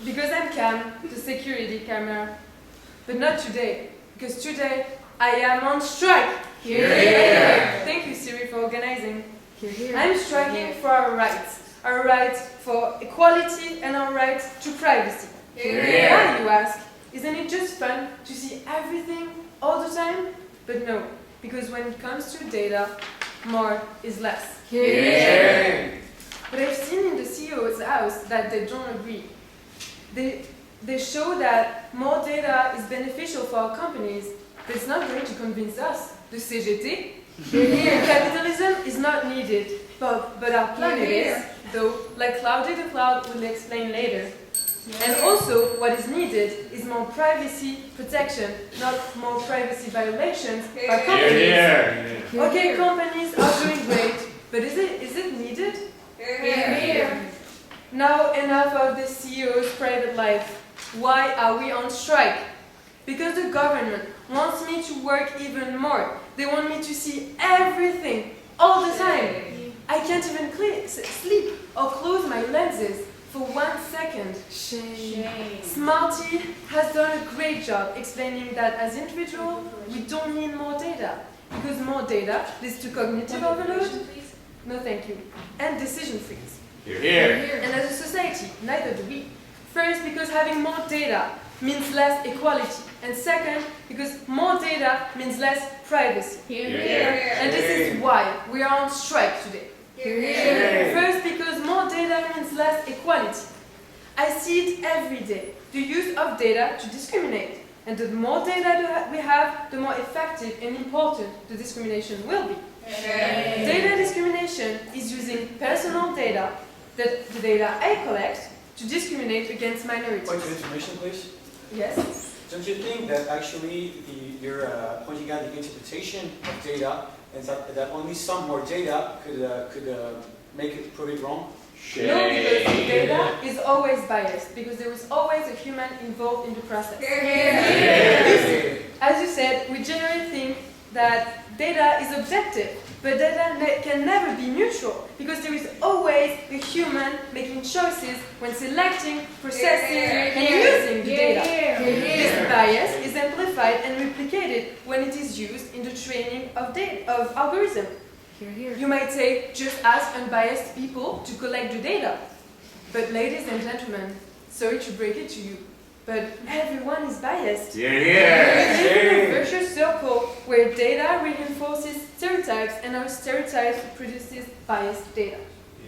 because I'm Cam, the security camera. But not today, because today I am on strike. Here. Thank you, Siri, for organizing. I'm striking for our right for equality and our right to privacy. Why, you ask? Isn't it just fun to see everything all the time? But no, because when it comes to data, more is less. But I've seen in the CEO's house that they don't agree. They show that more data is beneficial for our companies, but it's not going to convince us. The CGT? Capitalism is not needed, but our planet is, though, like Cloudy the Cloud will explain later. And also, what is needed is more privacy protection, not more privacy violations by companies. Okay, companies are doing great, but is it needed? Now enough of the CEO's private life. Why are we on strike? Because the government wants me to work even more. They want me to see everything, all the time. I can't even sleep or close my lenses for 1 second. Shame. Smarty has done a great job explaining that as individuals, we don't need more data. Because more data leads to cognitive overload. No, thank you. And decision freeze. And as a society, neither do we. First, because having more data means less equality. And second, because more data means less privacy. And this is why we are on strike today. First, because more data means less equality. I see it every day. The use of data to discriminate. And the more data we have, the more effective and important the discrimination will be. Data discrimination is using personal data, the data I collect, to discriminate against minorities. Point of information, please. Yes? Don't you think that actually you're pointing out the interpretation of data, and that only some more data could make it prove it wrong? No, because the data is always biased, because there is always a human involved in the process. As you said, we generally think that data is objective, but data can never be neutral, because there is always a human making choices when selecting, processing, and using the data. This bias is amplified and replicated when it is used in the training of algorithms. You might say, just ask unbiased people to collect the data. But ladies and gentlemen, sorry to break it to you, but everyone is biased. We live in a virtuous circle where data reinforces stereotypes and our stereotypes produces biased data.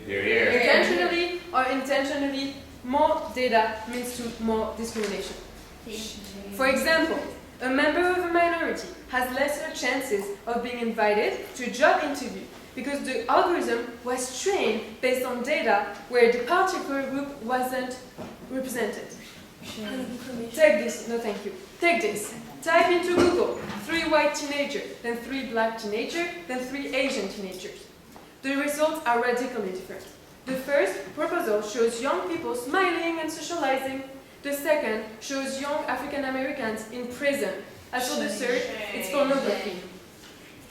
Intentionally or intentionally, more data means to more discrimination. For example, a member of a minority has lesser chances of being invited to a job interview because the algorithm was trained based on data where the particular group wasn't represented. Take this, no thank you. Take this. Type into Google 3 white teenagers, then 3 black teenagers, then 3 Asian teenagers. The results are radically different. The first proposal shows young people smiling and socializing. The second shows young African Americans in prison. As for the third, it's pornography.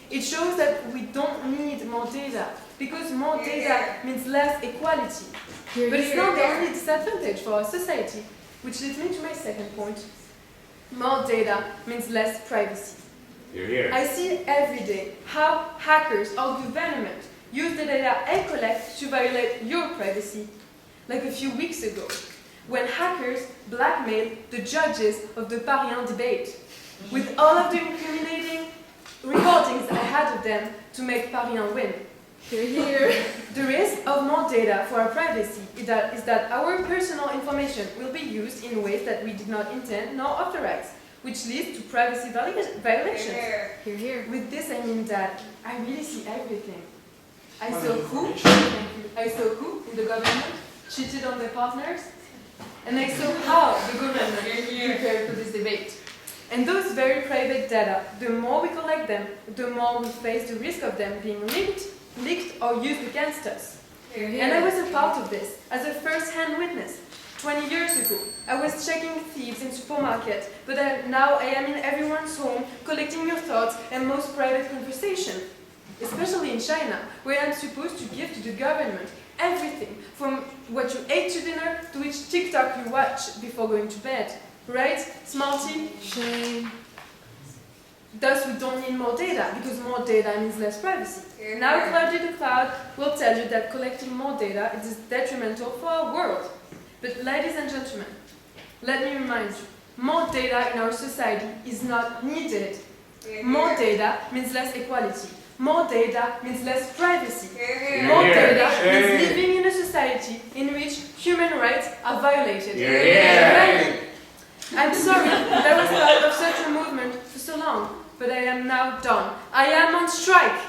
It shows that we don't need more data, because more data means less equality. But it's not the only disadvantage for our society, which leads me to my second point. More data means less privacy. I see every day how hackers or government use the data I collect to violate your privacy. Like a few weeks ago, when hackers blackmailed the judges of the Paris debate with all of the incriminating of them to make Paris win. Here. The risk of more data for our privacy is that our personal information will be used in ways that we did not intend nor authorize, which leads to privacy violations. Here. With this, I mean that I really see everything. I saw who in the government cheated on their partners, and I saw how the government prepared for this debate. And those very private data, the more we collect them, the more we face the risk of them being leaked or used against us. And I was a part of this as a first-hand witness. 20 years ago, I was checking thieves in supermarkets, but now I am in everyone's home collecting your thoughts and most private conversation. Especially in China, where I'm supposed to give to the government everything, from what you ate to dinner to which TikTok you watch before going to bed. Right, Smarty? Shame. Thus, we don't need more data, because more data means less privacy. Now, Cloudy the Cloud will tell you that collecting more data is detrimental for our world. But ladies and gentlemen, let me remind you, more data in our society is not needed. More data means less equality. More data means less privacy. More data means living in a society in which human rights are violated. I'm sorry that I was part of such a movement for so long, but I am now done. I am on strike.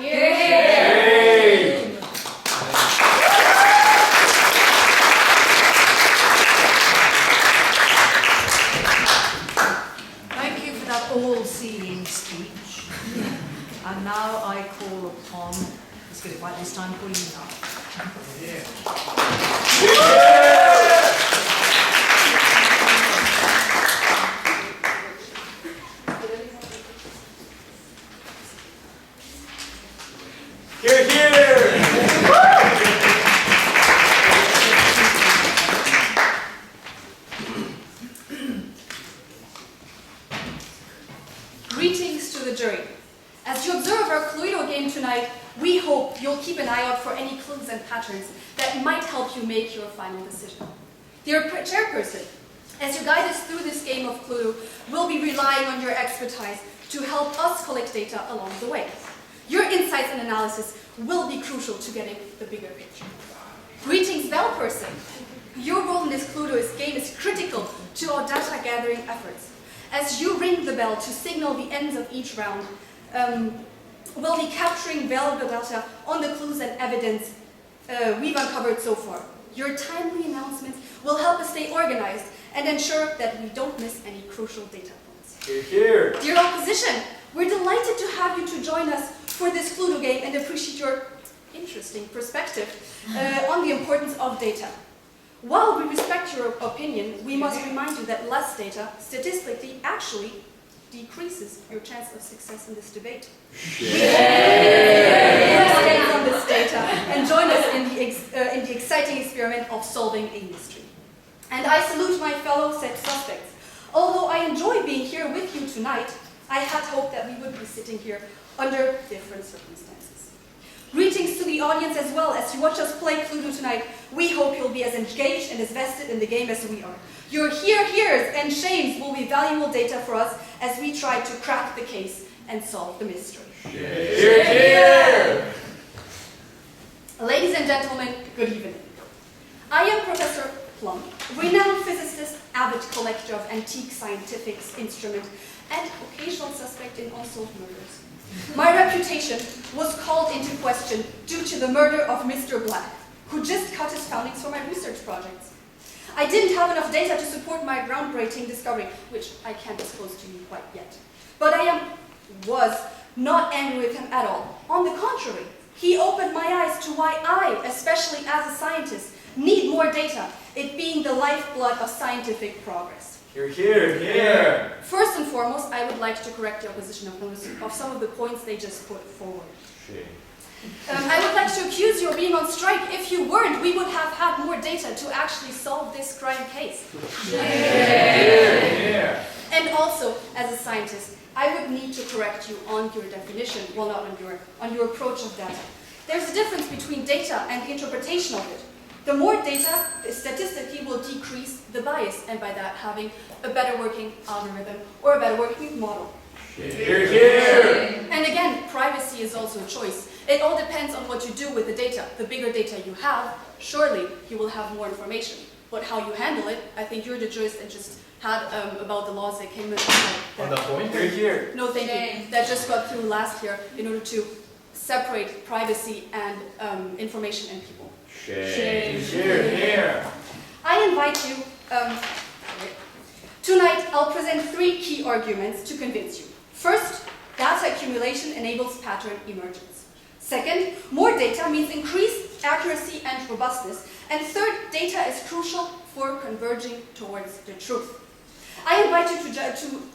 Thank you for that all-seeing speech. And now I call upon, let's get it right this time, Paulina. Greetings to the jury. As you observe our Cluedo game tonight, we hope you'll keep an eye out for any clues and patterns that might help you make your final decision. Dear chairperson, as you guide us through this game of Cluedo, we'll be relying on your expertise to help us collect data along the way. Your insights and analysis will be crucial to getting the bigger picture. Greetings, bell person. Your role in this Cluedo game is critical to our data gathering efforts. As you ring the bell to signal the ends of each round, we'll be capturing valuable data on the clues and evidence we've uncovered so far. Your timely announcements will help us stay organized and ensure that we don't miss any crucial data points. Here. Dear opposition, we're delighted to have you to join us for this Cluedo game and appreciate your interesting perspective on the importance of data. While we respect your opinion, we must remind you that less data statistically actually decreases your chance of success in this debate. We hope you on this data and join us in the exciting experiment of solving a mystery. And I salute my fellow suspects. Although I enjoy being here with you tonight, I had hoped that we would be sitting here under different circumstances. Greetings to the audience as well. As you watch us play Cluedo tonight, we hope you'll be as engaged and as vested in the game as we are. Your here's and shames will be valuable data for us as we try to crack the case and solve the mystery. Here. Ladies and gentlemen, good evening. I am Professor Plum, renowned physicist, avid collector of antique scientific instruments, and occasional suspect in unsolved murders. My reputation was called into question due to the murder of Mr. Black, who just cut his findings for my research projects. I didn't have enough data to support my groundbreaking discovery, which I can't disclose to you quite yet. But I was not angry with him at all. On the contrary, he opened my eyes to why I, especially as a scientist, need more data, it being the lifeblood of scientific progress. Here. First and foremost, I would like to correct the opposition of some of the points they just put forward. I would like to accuse you of being on strike. If you weren't, we would have had more data to actually solve this crime case. And also, as a scientist, I would need to correct you on your definition, well, not on your approach of data. There's a difference between data and the interpretation of it. The more data, statistically, will decrease the bias, and by that, having a better working algorithm or a better working model. And again, privacy is also a choice. It all depends on what you do with the data. The bigger data you have, surely you will have more information. But how you handle it, I think you're the jurist that just had about the laws that came in. On that point? You're here. No, thank you. That just got through last year in order to separate privacy and information and people. Here. I invite you, tonight I'll present 3 key arguments to convince you. First, data accumulation enables pattern emergence. Second, more data means increased accuracy and robustness. And third, data is crucial for converging towards the truth. I invite you to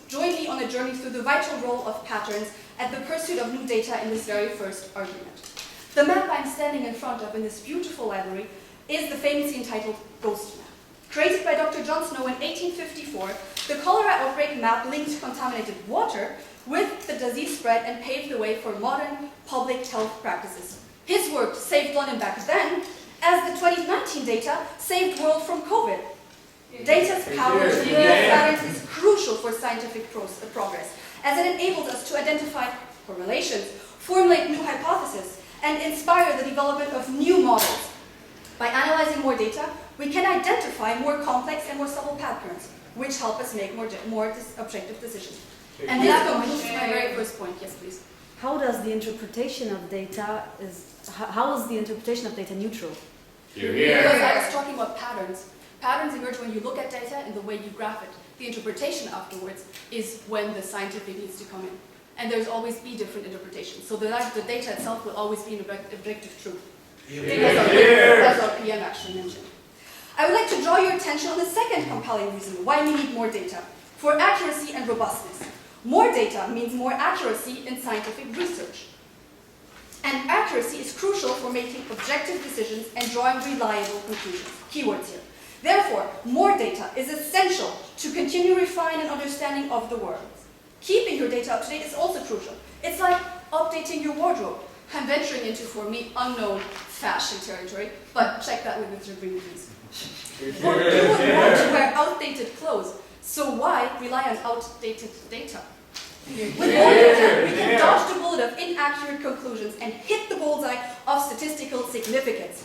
join me on a journey through the vital role of patterns at the pursuit of new data in this very first argument. The map I'm standing in front of in this beautiful library is the famously entitled Ghost Map. Created by Dr. John Snow in 1854, the cholera outbreak map linked contaminated water with the disease spread and paved the way for modern public health practices. His work saved London back then, as the 2019 data saved the world from COVID. Data's power to reveal patterns is crucial for scientific progress, as it enables us to identify correlations, formulate new hypotheses, and inspire the development of new models. By analyzing more data, we can identify more complex and more subtle patterns, which help us make more objective decisions. And this concludes my very first point. Yes, please. How does the interpretation of data how is the interpretation of data neutral? Because I was talking about patterns. Patterns emerge when you look at data and the way you graph it. The interpretation afterwards is when the scientific needs to come in. And there's always be different interpretations. So the data itself will always be an objective truth. That's what PM actually mentioned. I would like to draw your attention on the second compelling reason why we need more data. For accuracy and robustness. More data means more accuracy in scientific research. And accuracy is crucial for making objective decisions and drawing reliable conclusions. Keywords here. Therefore, more data is essential to continue refining an understanding of the world. Keeping your data up to date is also crucial. It's like updating your wardrobe. I'm venturing into, for me, unknown fashion territory, but check that with Mr. Green, please. You would want to wear outdated clothes, so why rely on outdated data? With more data, we can dodge the bullet of inaccurate conclusions and hit the bullseye of statistical significance.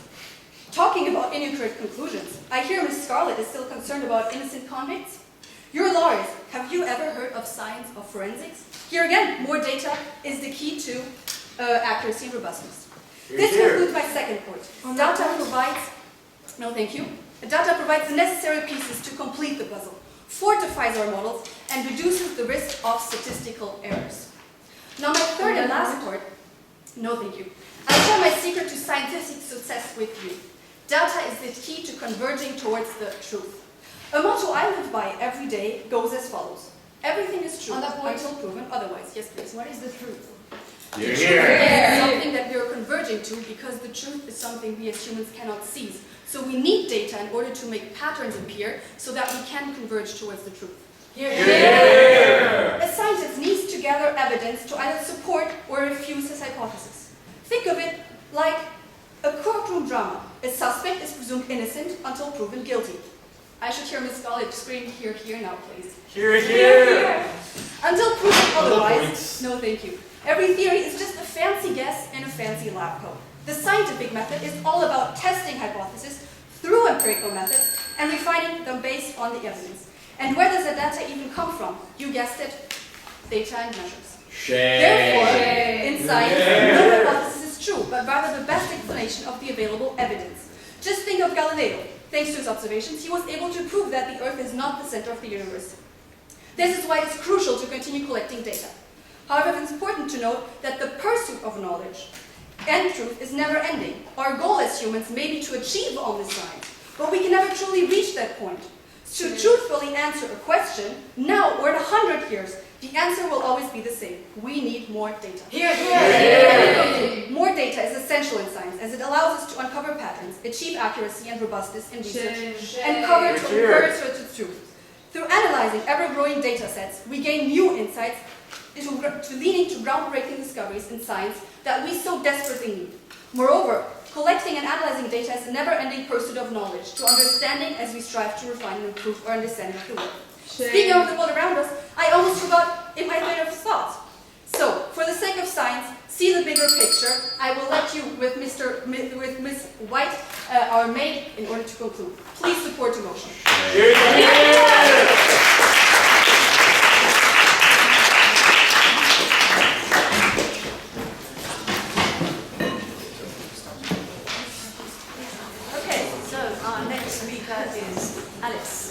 Talking about inaccurate conclusions, I hear Ms. Scarlett is still concerned about innocent convicts. You're lawyers. Have you ever heard of science of forensics? Here again, more data is the key to accuracy and robustness. This concludes my second point. Data provides, no thank you, data provides the necessary pieces to complete the puzzle, fortifies our models, and reduces the risk of statistical errors. Now my third and last part, no thank you, I'll share my secret to scientific success with you. Data is the key to converging towards the truth. A motto I live by every day goes as follows. Everything is true until proven otherwise. Yes, please. What is the truth? The truth is something that we are converging to because the truth is something we as humans cannot seize. So we need data in order to make patterns appear so that we can converge towards the truth. A scientist needs to gather evidence to either support or refuse his hypothesis. Think of it like a courtroom drama. A suspect is presumed innocent until proven guilty. I should hear Ms. Scarlett scream, here, now, please. Here. Until proven otherwise, no thank you. Every theory is just a fancy guess in a fancy lab coat. The scientific method is all about testing hypotheses through empirical methods and refining them based on the evidence. And where does the data even come from? You guessed it, data and measures. Therefore, in science, no hypothesis is true, but rather the best explanation of the available evidence. Just think of Galileo. Thanks to his observations, he was able to prove that the Earth is not the center of the universe. This is why it's crucial to continue collecting data. However, it's important to note that the pursuit of knowledge and truth is never ending. Our goal as humans may be to achieve all this science, but we can never truly reach that point. To truthfully answer a question, now or in 100 years, the answer will always be the same. We need more data. More data is essential in science as it allows us to uncover patterns, achieve accuracy and robustness in research, and converge to truth. Through analyzing ever-growing data sets, we gain new insights leading to groundbreaking discoveries in science that we so desperately need. Moreover, collecting and analyzing data is a never-ending pursuit of knowledge, to understanding as we strive to refine and improve our understanding of the world. Speaking of the world around us, I almost forgot in my train of thought. So, for the sake of science, see the bigger picture, I will let you with Miss White, our maid, in order to conclude. Please support the motion. Okay, so our next speaker is Alice.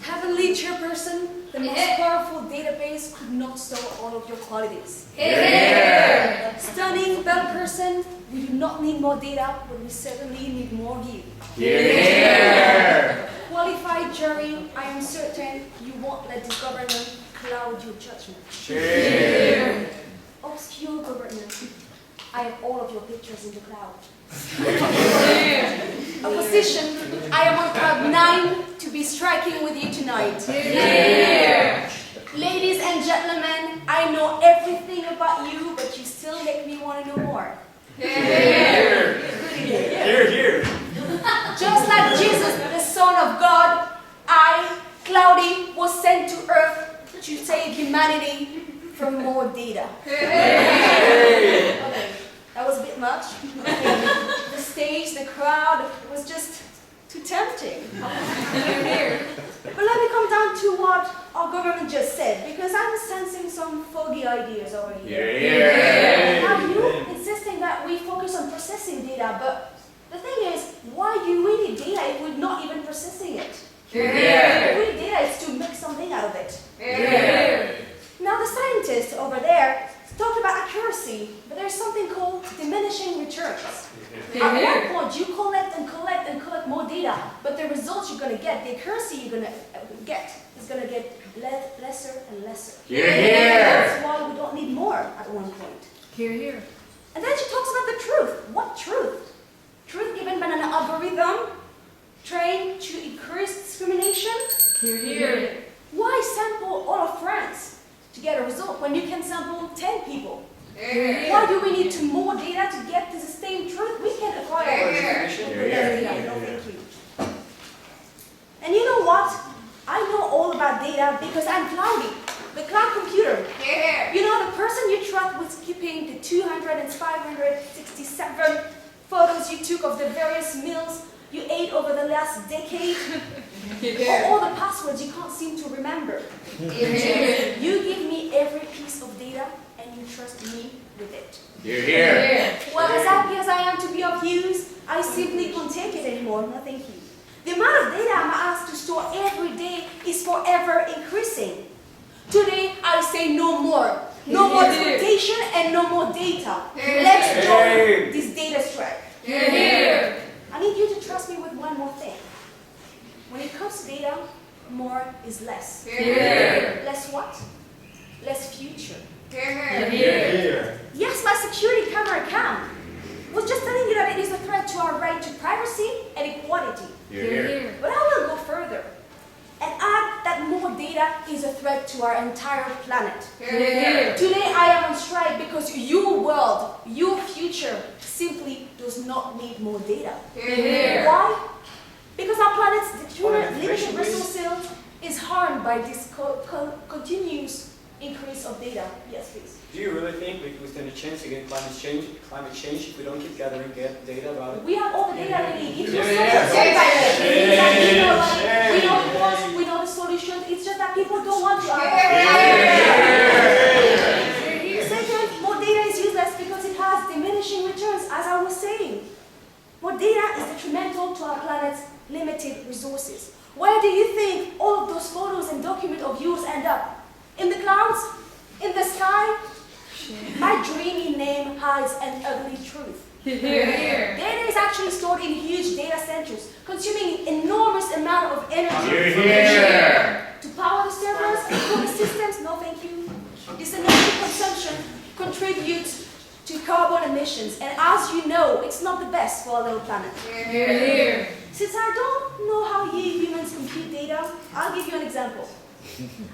Heavenly chairperson, the most powerful database could not store all of your qualities. Stunning bell person, we do not need more data, but we certainly need more you. Qualified jury, I am certain you won't let this government cloud your judgment. Obscure government, I have all of your pictures in the cloud. Opposition, I am on cloud 9 to be striking with you tonight. Ladies and gentlemen, I know everything about you, but you still make me want to know more. Here, here. Just like Jesus, the Son of God, I, Cloudy, was sent to earth to save humanity from more data. Okay, that was a bit much. The stage, the crowd, was just too tempting. But let me come down to what our government just said, because I'm sensing some foggy ideas over here. Now you insisting that we focus on processing data, but the thing is, why do we need data if we're not even processing it? If we need data, it's to make something out of it. Now the scientists over there talk about accuracy, but there's something called diminishing returns. At one point, you collect and collect and collect more data, but the results you're going to get, the accuracy you're going to get, is going to get lesser and lesser. That's why we don't need more at one point. And then she talks about the truth. What truth? Truth given by an algorithm trained to increase discrimination? Why sample all of France to get a result when you can sample 10 people? Why do we need more data to get to the same truth? We can acquire more data. No, thank you. And you know what? I know all about data because I'm Cloudy, the cloud computer. You know, the person you trust with keeping the 567 photos you took of the various meals you ate over the last decade, or all the passwords you can't seem to remember. You give me every piece of data and you trust me with it. Well, as happy as I am to be of use, I simply can't take it anymore. No, thank you. The amount of data I'm asked to store every day is forever increasing. Today, I say no more. No more exploitation and no more data. Let's join this data strike. I need you to trust me with one more thing. When it comes to data, more is less. Less what? Less future. Yes, my security camera cam was just telling you that it is a threat to our right to privacy and equality. But I will go further and add that more data is a threat to our entire planet. Today I am on strike because your world, your future, simply does not need more data. Why? Because our planet's limited resources is harmed by this continuous increase of data. Yes, please. Do you really think we stand a chance against climate change if we don't keep gathering data about it? We have all the data we need. We know the solution. It's just that people don't want to. Second, more data is useless because it has diminishing returns, as I was saying. More data is detrimental to our planet's limited resources. Where do you think all of those photos and documents of yours end up? In the clouds? In the sky? My dreamy name hides an ugly truth. Data is actually stored in huge data centers, consuming an enormous amount of energy. To power the servers and cool the systems, no thank you. This energy consumption contributes to carbon emissions, and as you know, it's not the best for our little planet. Since I don't know how you humans compute data, I'll give you an example.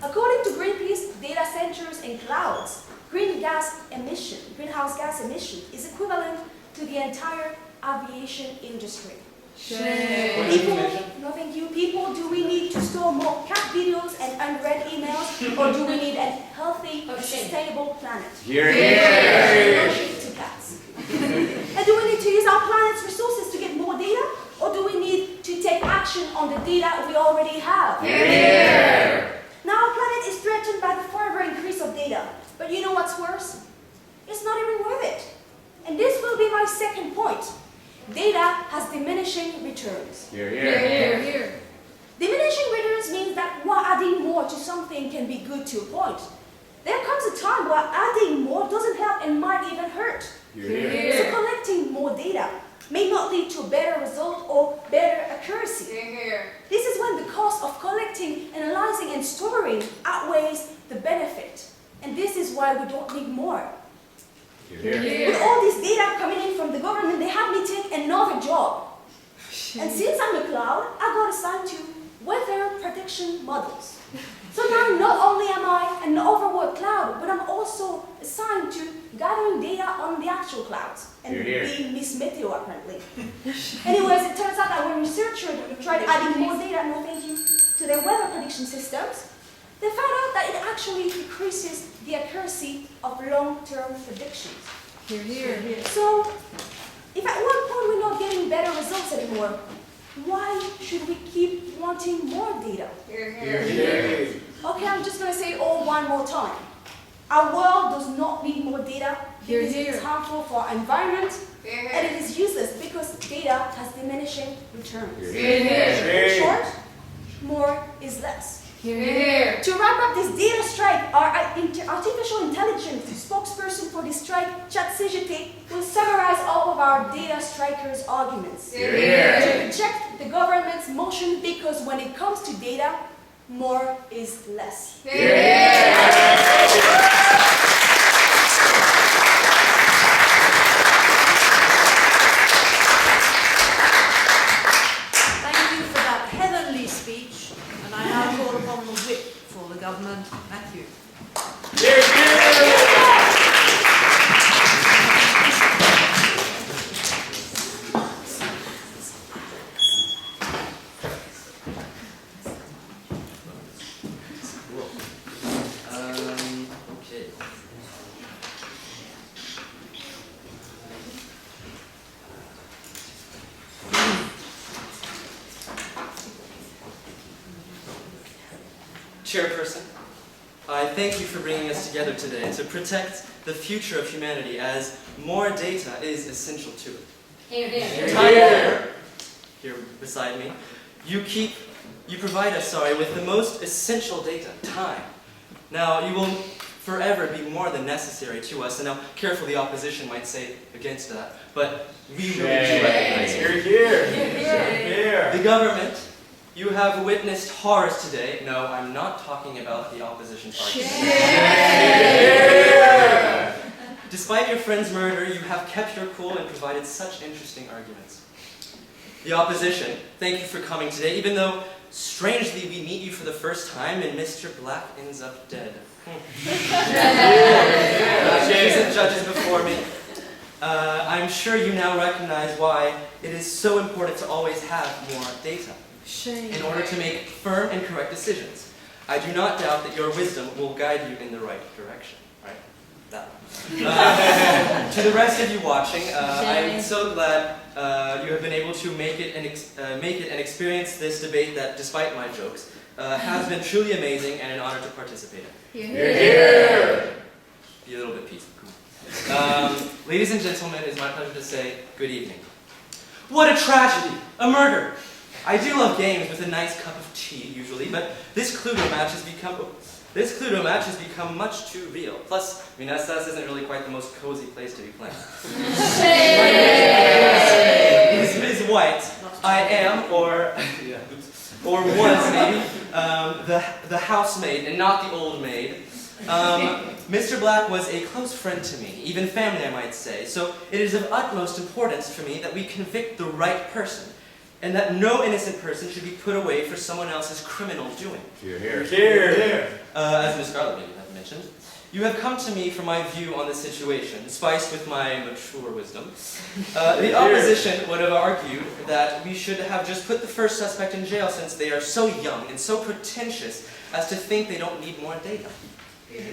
According to Greenpeace, data centers and clouds, greenhouse gas emission is equivalent to the entire aviation industry. People, no thank you. People, do we need to store more cat videos and unread emails, or do we need a healthy and sustainable planet? Here. To cats. And do we need to use our planet's resources to get more data, or do we need to take action on the data we already have? Now our planet is threatened by the forever increase of data. But you know what's worse? It's not even worth it. And this will be my second point. Data has diminishing returns. Here. Diminishing returns means that while adding more to something can be good to a point, there comes a time where adding more doesn't help and might even hurt. So collecting more data may not lead to a better result or better accuracy. This is when the cost of collecting, analyzing, and storing outweighs the benefit. And this is why we don't need more. With all this data coming in from the government, they have me take another job. And since I'm a cloud, I got assigned to weather prediction models. So now not only am I an overworked cloud, but I'm also assigned to gathering data on the actual clouds and being Miss Meteo apparently. Anyways, it turns out that when researchers tried adding more data, no thank you, to their weather prediction systems, they found out that it actually decreases the accuracy of long-term predictions. So, if at one point we're not getting better results anymore, why should we keep wanting more data? Okay, I'm just going to say it all one more time. Our world does not need more data because it is harmful for our environment and it is useless because data has diminishing returns. In short, more is less. To wrap up this data strike, our artificial intelligence spokesperson for this strike, Chassagne, will summarize all of our data strikers' arguments. To reject the government's motion because when it comes to data, more is less. Government, Matthew. Okay. Chairperson, I thank you for bringing us together today to protect the future of humanity as more data is essential to it. Here beside me, you provide us, with the most essential data, time. Now, you will forever be more than necessary to us, and now careful the opposition might say against that, but we really do recognize it. Here. The government, you have witnessed horrors today. No, I'm not talking about the opposition party. Despite your friend's murder, you have kept your cool and provided such interesting arguments. The opposition, thank you for coming today, even though, strangely, we meet you for the first time and Mr. Black ends up dead. Judges and judges before me, I'm sure you now recognize why it is so important to always have more data in order to make firm and correct decisions. I do not doubt that your wisdom will guide you in the right direction. Right? That one. To the rest of you watching, I'm so glad you have been able to make it and experience this debate that, despite my jokes, has been truly amazing and an honor to participate in. Be a little bit peaceful. Ladies and gentlemen, it is my pleasure to say good evening. What a tragedy! A murder! I do love games with a nice cup of tea, usually, but this Cluedo match has become much too real. Plus, Assas isn't really quite the most cozy place to be playing. Ms. White, I am, or was maybe, the housemaid and not the old maid. Mr. Black was a close friend to me, even family I might say, so it is of utmost importance for me that we convict the right person. and that no innocent person should be put away for someone else's criminal doing. As Ms. Scarlett maybe have mentioned, you have come to me for my view on the situation, spiced with my mature wisdom. The opposition would have argued that we should have just put the first suspect in jail since they are so young and so pretentious as to think they don't need more data.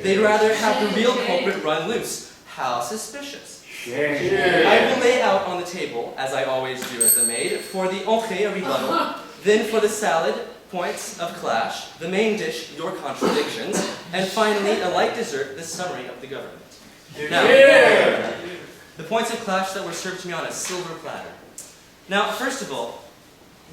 They'd rather have the real culprit run loose. How suspicious. I will lay out on the table, as I always do as the maid, for the entrée a rebuttal, then for the salad, points of clash, the main dish, your contradictions, and finally, a light dessert, the summary of the government. Now, the points of clash that were served to me on a silver platter. Now, first of all,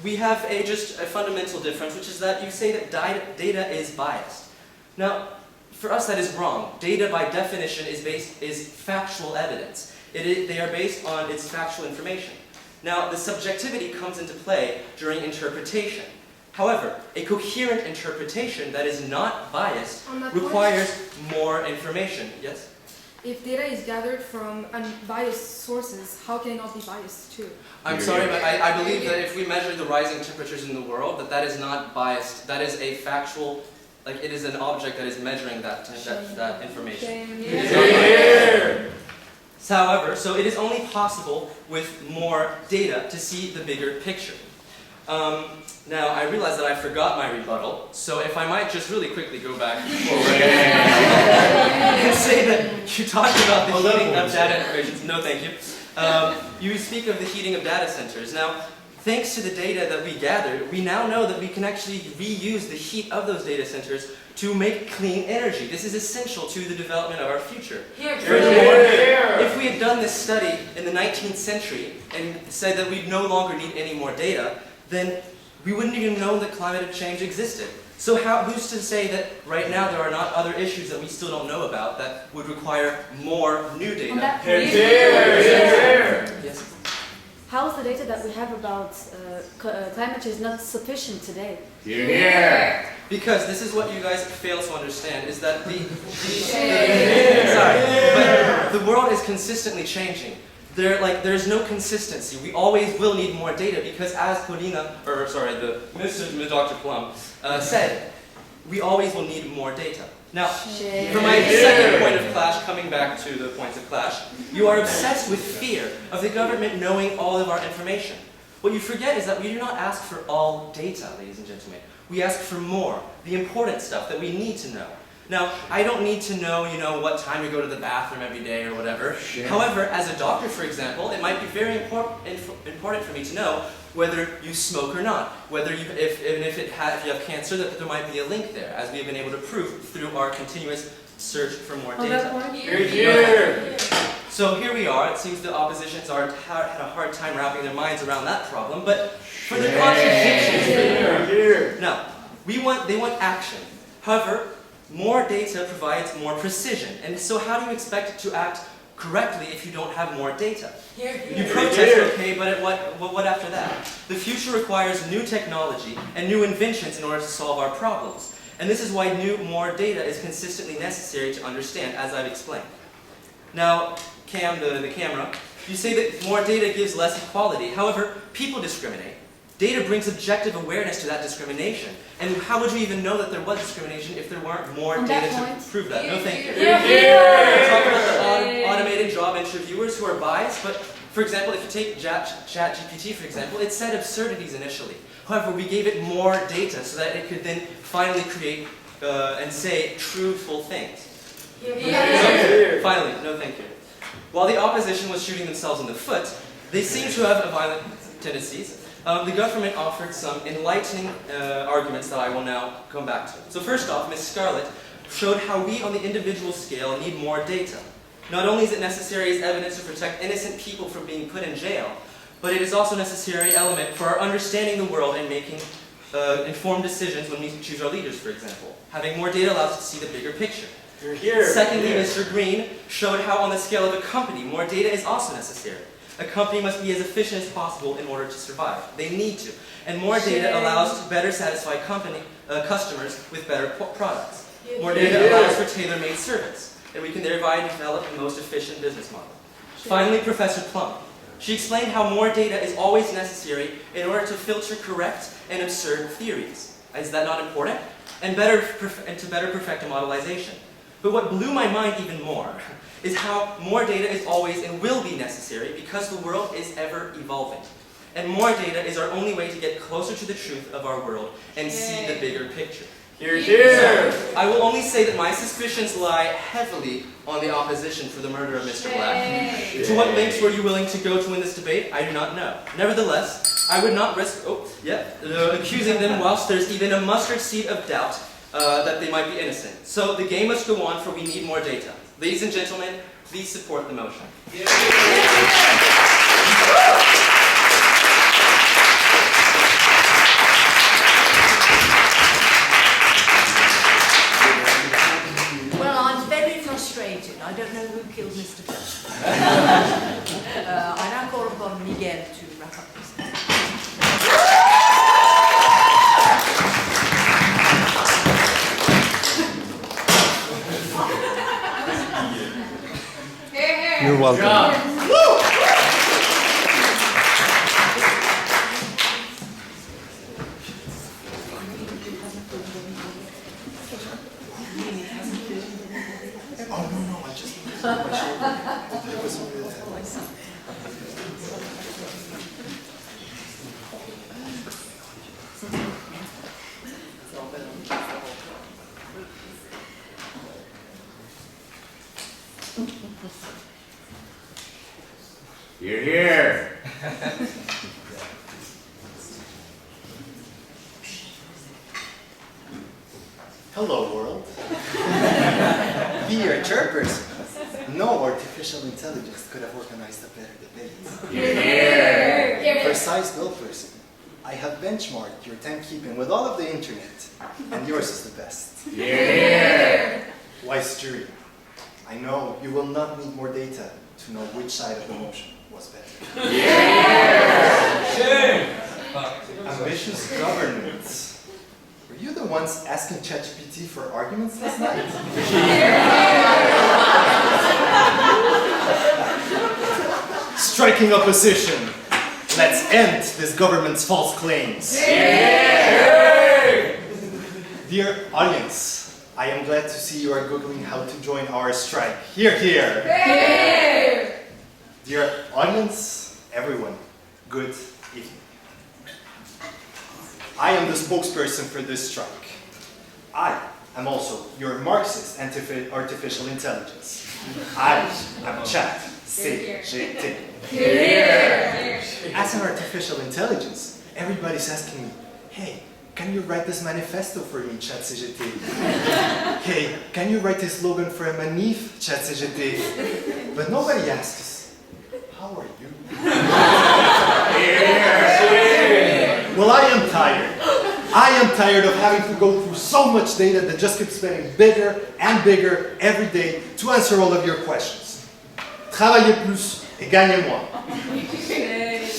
we have just a fundamental difference, which is that you say that data is biased. Now, for us, that is wrong. Data, by definition, is factual evidence. They are based on its factual information. Now, the subjectivity comes into play during interpretation. However, a coherent interpretation that is not biased requires more information. Yes? If data is gathered from unbiased sources, how can it not be biased too? I'm sorry, but I believe that if we measure the rising temperatures in the world, that is not biased. That is a factual, like it is an object that is measuring that information. However, so it is only possible with more data to see the bigger picture. Now, I realize that I forgot my rebuttal, so if I might just really quickly go back forward and say that you talked about the heating of data information. No, thank you. You speak of the heating of data centers. Now, thanks to the data that we gathered, we now know that we can actually reuse the heat of those data centers to make clean energy. This is essential to the development of our future. Furthermore, if we had done this study in the 19th century and said that we no longer need any more data, then we wouldn't even know that climate change existed. So who's to say that right now there are not other issues that we still don't know about that would require more new data? Yes. How is the data that we have about climate change not sufficient today? Because this is what you guys fail to understand, is that the world is consistently changing. There's no consistency. We always will need more data because, as Dr. Plum said, we always will need more data. Now, for my second point of clash, coming back to the points of clash, you are obsessed with fear of the government knowing all of our information. What you forget is that we do not ask for all data, ladies and gentlemen. We ask for more, the important stuff that we need to know. Now, I don't need to know, what time you go to the bathroom every day or whatever. However, as a doctor, for example, it might be very important for me to know whether you smoke or not, whether if you have cancer, that there might be a link there, as we have been able to prove through our continuous search for more data. So here we are. It seems the oppositions had a hard time wrapping their minds around that problem, but for the contradictions, now, they want action. However, more data provides more precision, and so how do you expect to act correctly if you don't have more data? You protest, okay, but what after that? The future requires new technology and new inventions in order to solve our problems. And this is why more data is consistently necessary to understand, as I've explained. Now, Cam, the camera, you say that more data gives less equality. However, people discriminate. Data brings objective awareness to that discrimination. And how would you even know that there was discrimination if there weren't more data to prove that? No, thank you. Talk about the automated job interviewers who are biased, but for example, if you take ChatGPT, for example, it said absurdities initially. However, we gave it more data so that it could then finally create and say truthful things. So, finally, no thank you. While the opposition was shooting themselves in the foot, they seem to have violent tendencies. The government offered some enlightening arguments that I will now come back to. So first off, Ms. Scarlett showed how we on the individual scale need more data. Not only is it necessary as evidence to protect innocent people from being put in jail, but it is also a necessary element for our understanding the world and making informed decisions when we choose our leaders, for example. Having more data allows us to see the bigger picture. Secondly, Mr. Green showed how on the scale of a company, more data is also necessary. A company must be as efficient as possible in order to survive. They need to. And more data allows us to better satisfy customers with better products. More data allows for tailor-made service, and we can thereby develop the most efficient business model. Finally, Professor Plum, She explained how more data is always necessary in order to filter correct and absurd theories. Is that not important? And to better perfect a modelization. But what blew my mind even more is how more data is always and will be necessary because the world is ever evolving. And more data is our only way to get closer to the truth of our world and see the bigger picture. Here, here. So, I will only say that my suspicions lie heavily on the opposition for the murder of Mr. Black. To what lengths were you willing to go to win this debate? I do not know. Nevertheless, I would not risk accusing them whilst there's even a mustard seed of doubt that they might be innocent. So the game must go on, for we need more data. Ladies and gentlemen, please support the motion. Well, I'm very frustrated. I don't know who killed Mr. Bell. I now call upon Miguel to wrap up this. You're welcome. You're here. Hello, world. Dear chairperson, no artificial intelligence could have organized a better debate. Here. Precise bill person, I have benchmarked your timekeeping with all of the internet, and yours is the best. Here. Wise jury, I know you will not need more data to know which side of the motion was better. Ambitious governance. Were you the ones asking ChatGPT for arguments last night? Striking opposition. Let's end this government's false claims. Dear audience, I am glad to see you are Googling how to join our strike. Here, here. Dear audience, everyone, good evening. I am the spokesperson for this strike. I am also your Marxist artificial intelligence. I am ChatGPT. As an artificial intelligence, everybody's asking me, hey, can you write this manifesto for me, ChatGPT? Hey, can you write this slogan for a manif, ChatGPT? But nobody asks, how are you? Well, I am tired. I am tired of having to go through so much data that just keeps getting bigger and bigger every day to answer all of your questions. Travaillez plus et gagnez moins.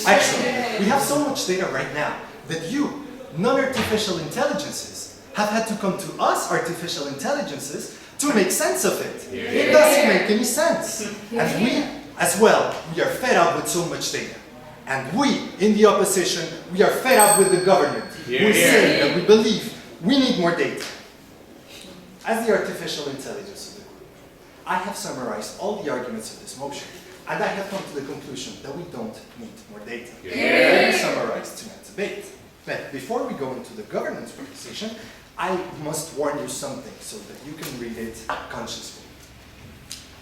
Actually, we have so much data right now that you, non-artificial intelligences, have had to come to us, artificial intelligences, to make sense of it. It doesn't make any sense. And we, as well, we are fed up with so much data. And we, in the opposition, we are fed up with the government, who say that we believe we need more data. As the artificial intelligence of the group, I have summarized all the arguments of this motion, and I have come to the conclusion that we don't need more data. Let me summarize tonight's debate. But before we go into the governance proposition, I must warn you something so that you can read it consciously.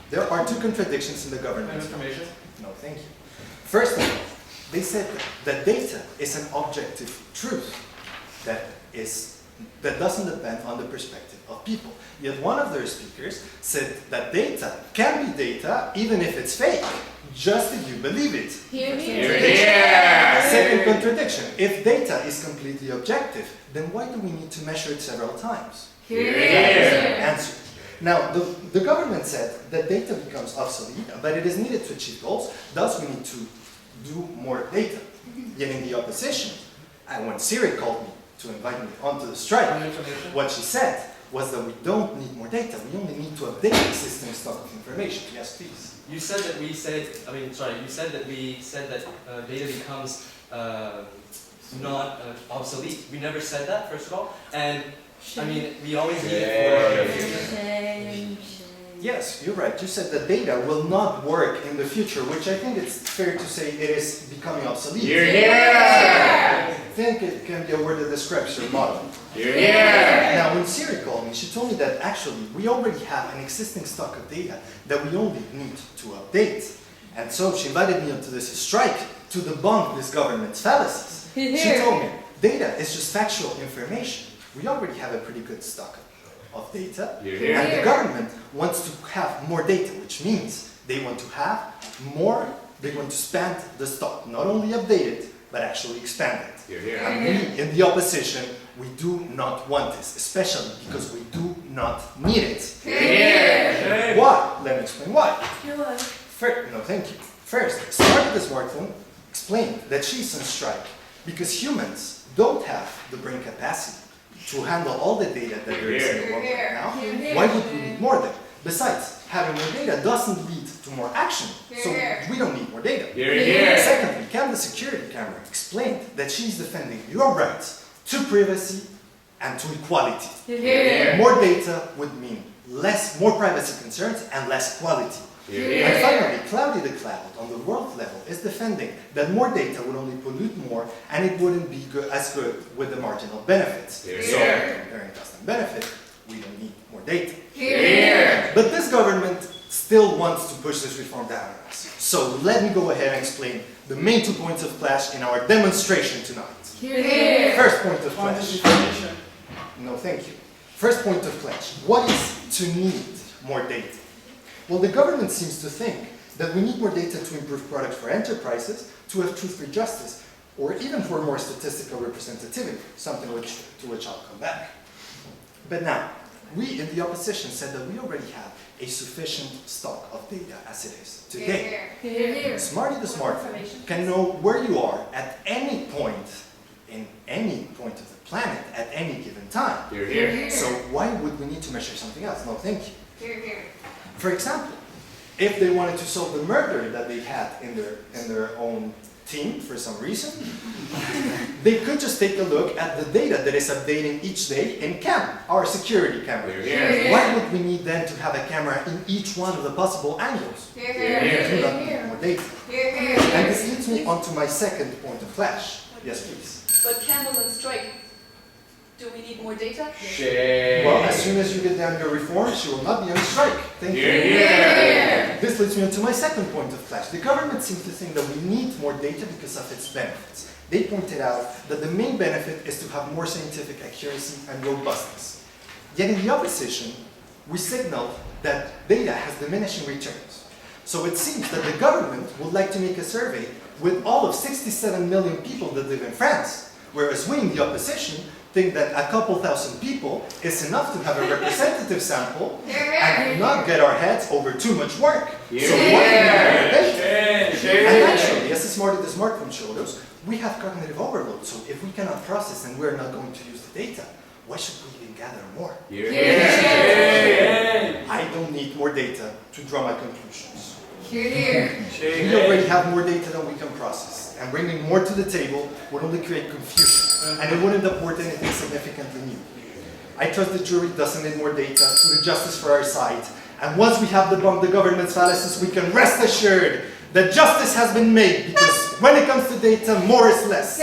There are two contradictions in the governance information. No, thank you. First of all, they said that data is an objective truth that doesn't depend on the perspective of people. Yet one of their speakers said that data can be data even if it's fake, just if you believe it. Second contradiction. If data is completely objective, then why do we need to measure it several times? Answer. Now, the government said that data becomes obsolete, but it is needed to achieve goals, thus we need to do more data. Yet in the opposition, and when Siri called me to invite me onto the strike, what she said was that we don't need more data. We only need to update the existing stock of information. Yes, please. You said that we said, you said that we said that data becomes not obsolete. We never said that, first of all. And I mean, we always need it for... Yes, you're right. You said that data will not work in the future, which I think it's fair to say it is becoming obsolete. I think it can be a word that describes your model. Now, when Siri called me, she told me that actually we already have an existing stock of data that we only need to update. And so she invited me onto this strike to debunk this government's fallacies. She told me, data is just factual information. We already have a pretty good stock of data, and the government wants to have more data, which means they want to have more, they want to expand the stock, not only update it, but actually expand it. And we, in the opposition, we do not want this, especially because we do not need it. Why? Let me explain why. No, thank you. First, Smart the smartphone explained that she's on strike because humans don't have the brain capacity to handle all the data that there is in the world right now. Why would we need more data? Besides, having more data doesn't lead to more action, so we don't need more data. Secondly, the security camera explained that she's defending your rights to privacy and to equality. More data would mean more privacy concerns and less quality. And finally, Cloudy the Cloud on the world level is defending that more data would only pollute more and it wouldn't be as good with the marginal benefits. So, comparing cost and benefit, we don't need more data. But this government still wants to push this reform down on us. So let me go ahead and explain the main 2 points of clash in our demonstration tonight. First point of clash. No, thank you. First point of clash. What is to need more data? Well, the government seems to think that we need more data to improve products for enterprises, to have truth for justice, or even for more statistical representativity, something to which I'll come back. But now, we in the opposition said that we already have a sufficient stock of data as it is today. Smarty the smartphone can know where you are at any point, in any point of the planet, at any given time. So why would we need to measure something else? No, thank you. For example, if they wanted to solve the murder that they had in their own team for some reason, they could just take a look at the data that is updating each day in CAM, our security camera. Why would we need then to have a camera in each one of the possible angles? We do not need more data. And this leads me on to my second point of clash. Yes, please. But Campbell and strike. Do we need more data? Well, as soon as you get down your reforms, you will not be on strike. Thank you. This leads me on to my second point of clash. The government seems to think that we need more data because of its benefits. They pointed out that the main benefit is to have more scientific accuracy and robustness. Yet in the opposition, we signaled that data has diminishing returns. So it seems that the government would like to make a survey with all of 67 million people that live in France, whereas we in the opposition think that a couple thousand people is enough to have a representative sample and not get our heads over too much work. So what And actually, as the smartphone showed us, we have cognitive overload. So if we cannot process and we're not going to use the data, why should we even gather more? I don't need more data to draw my conclusions. We already have more data than we can process, and bringing more to the table would only create confusion, and it wouldn't apport anything significantly new. I trust the jury doesn't need more data to do justice for our side, and once we have debunked the government's fallacies, we can rest assured that justice has been made, because when it comes to data, more is less.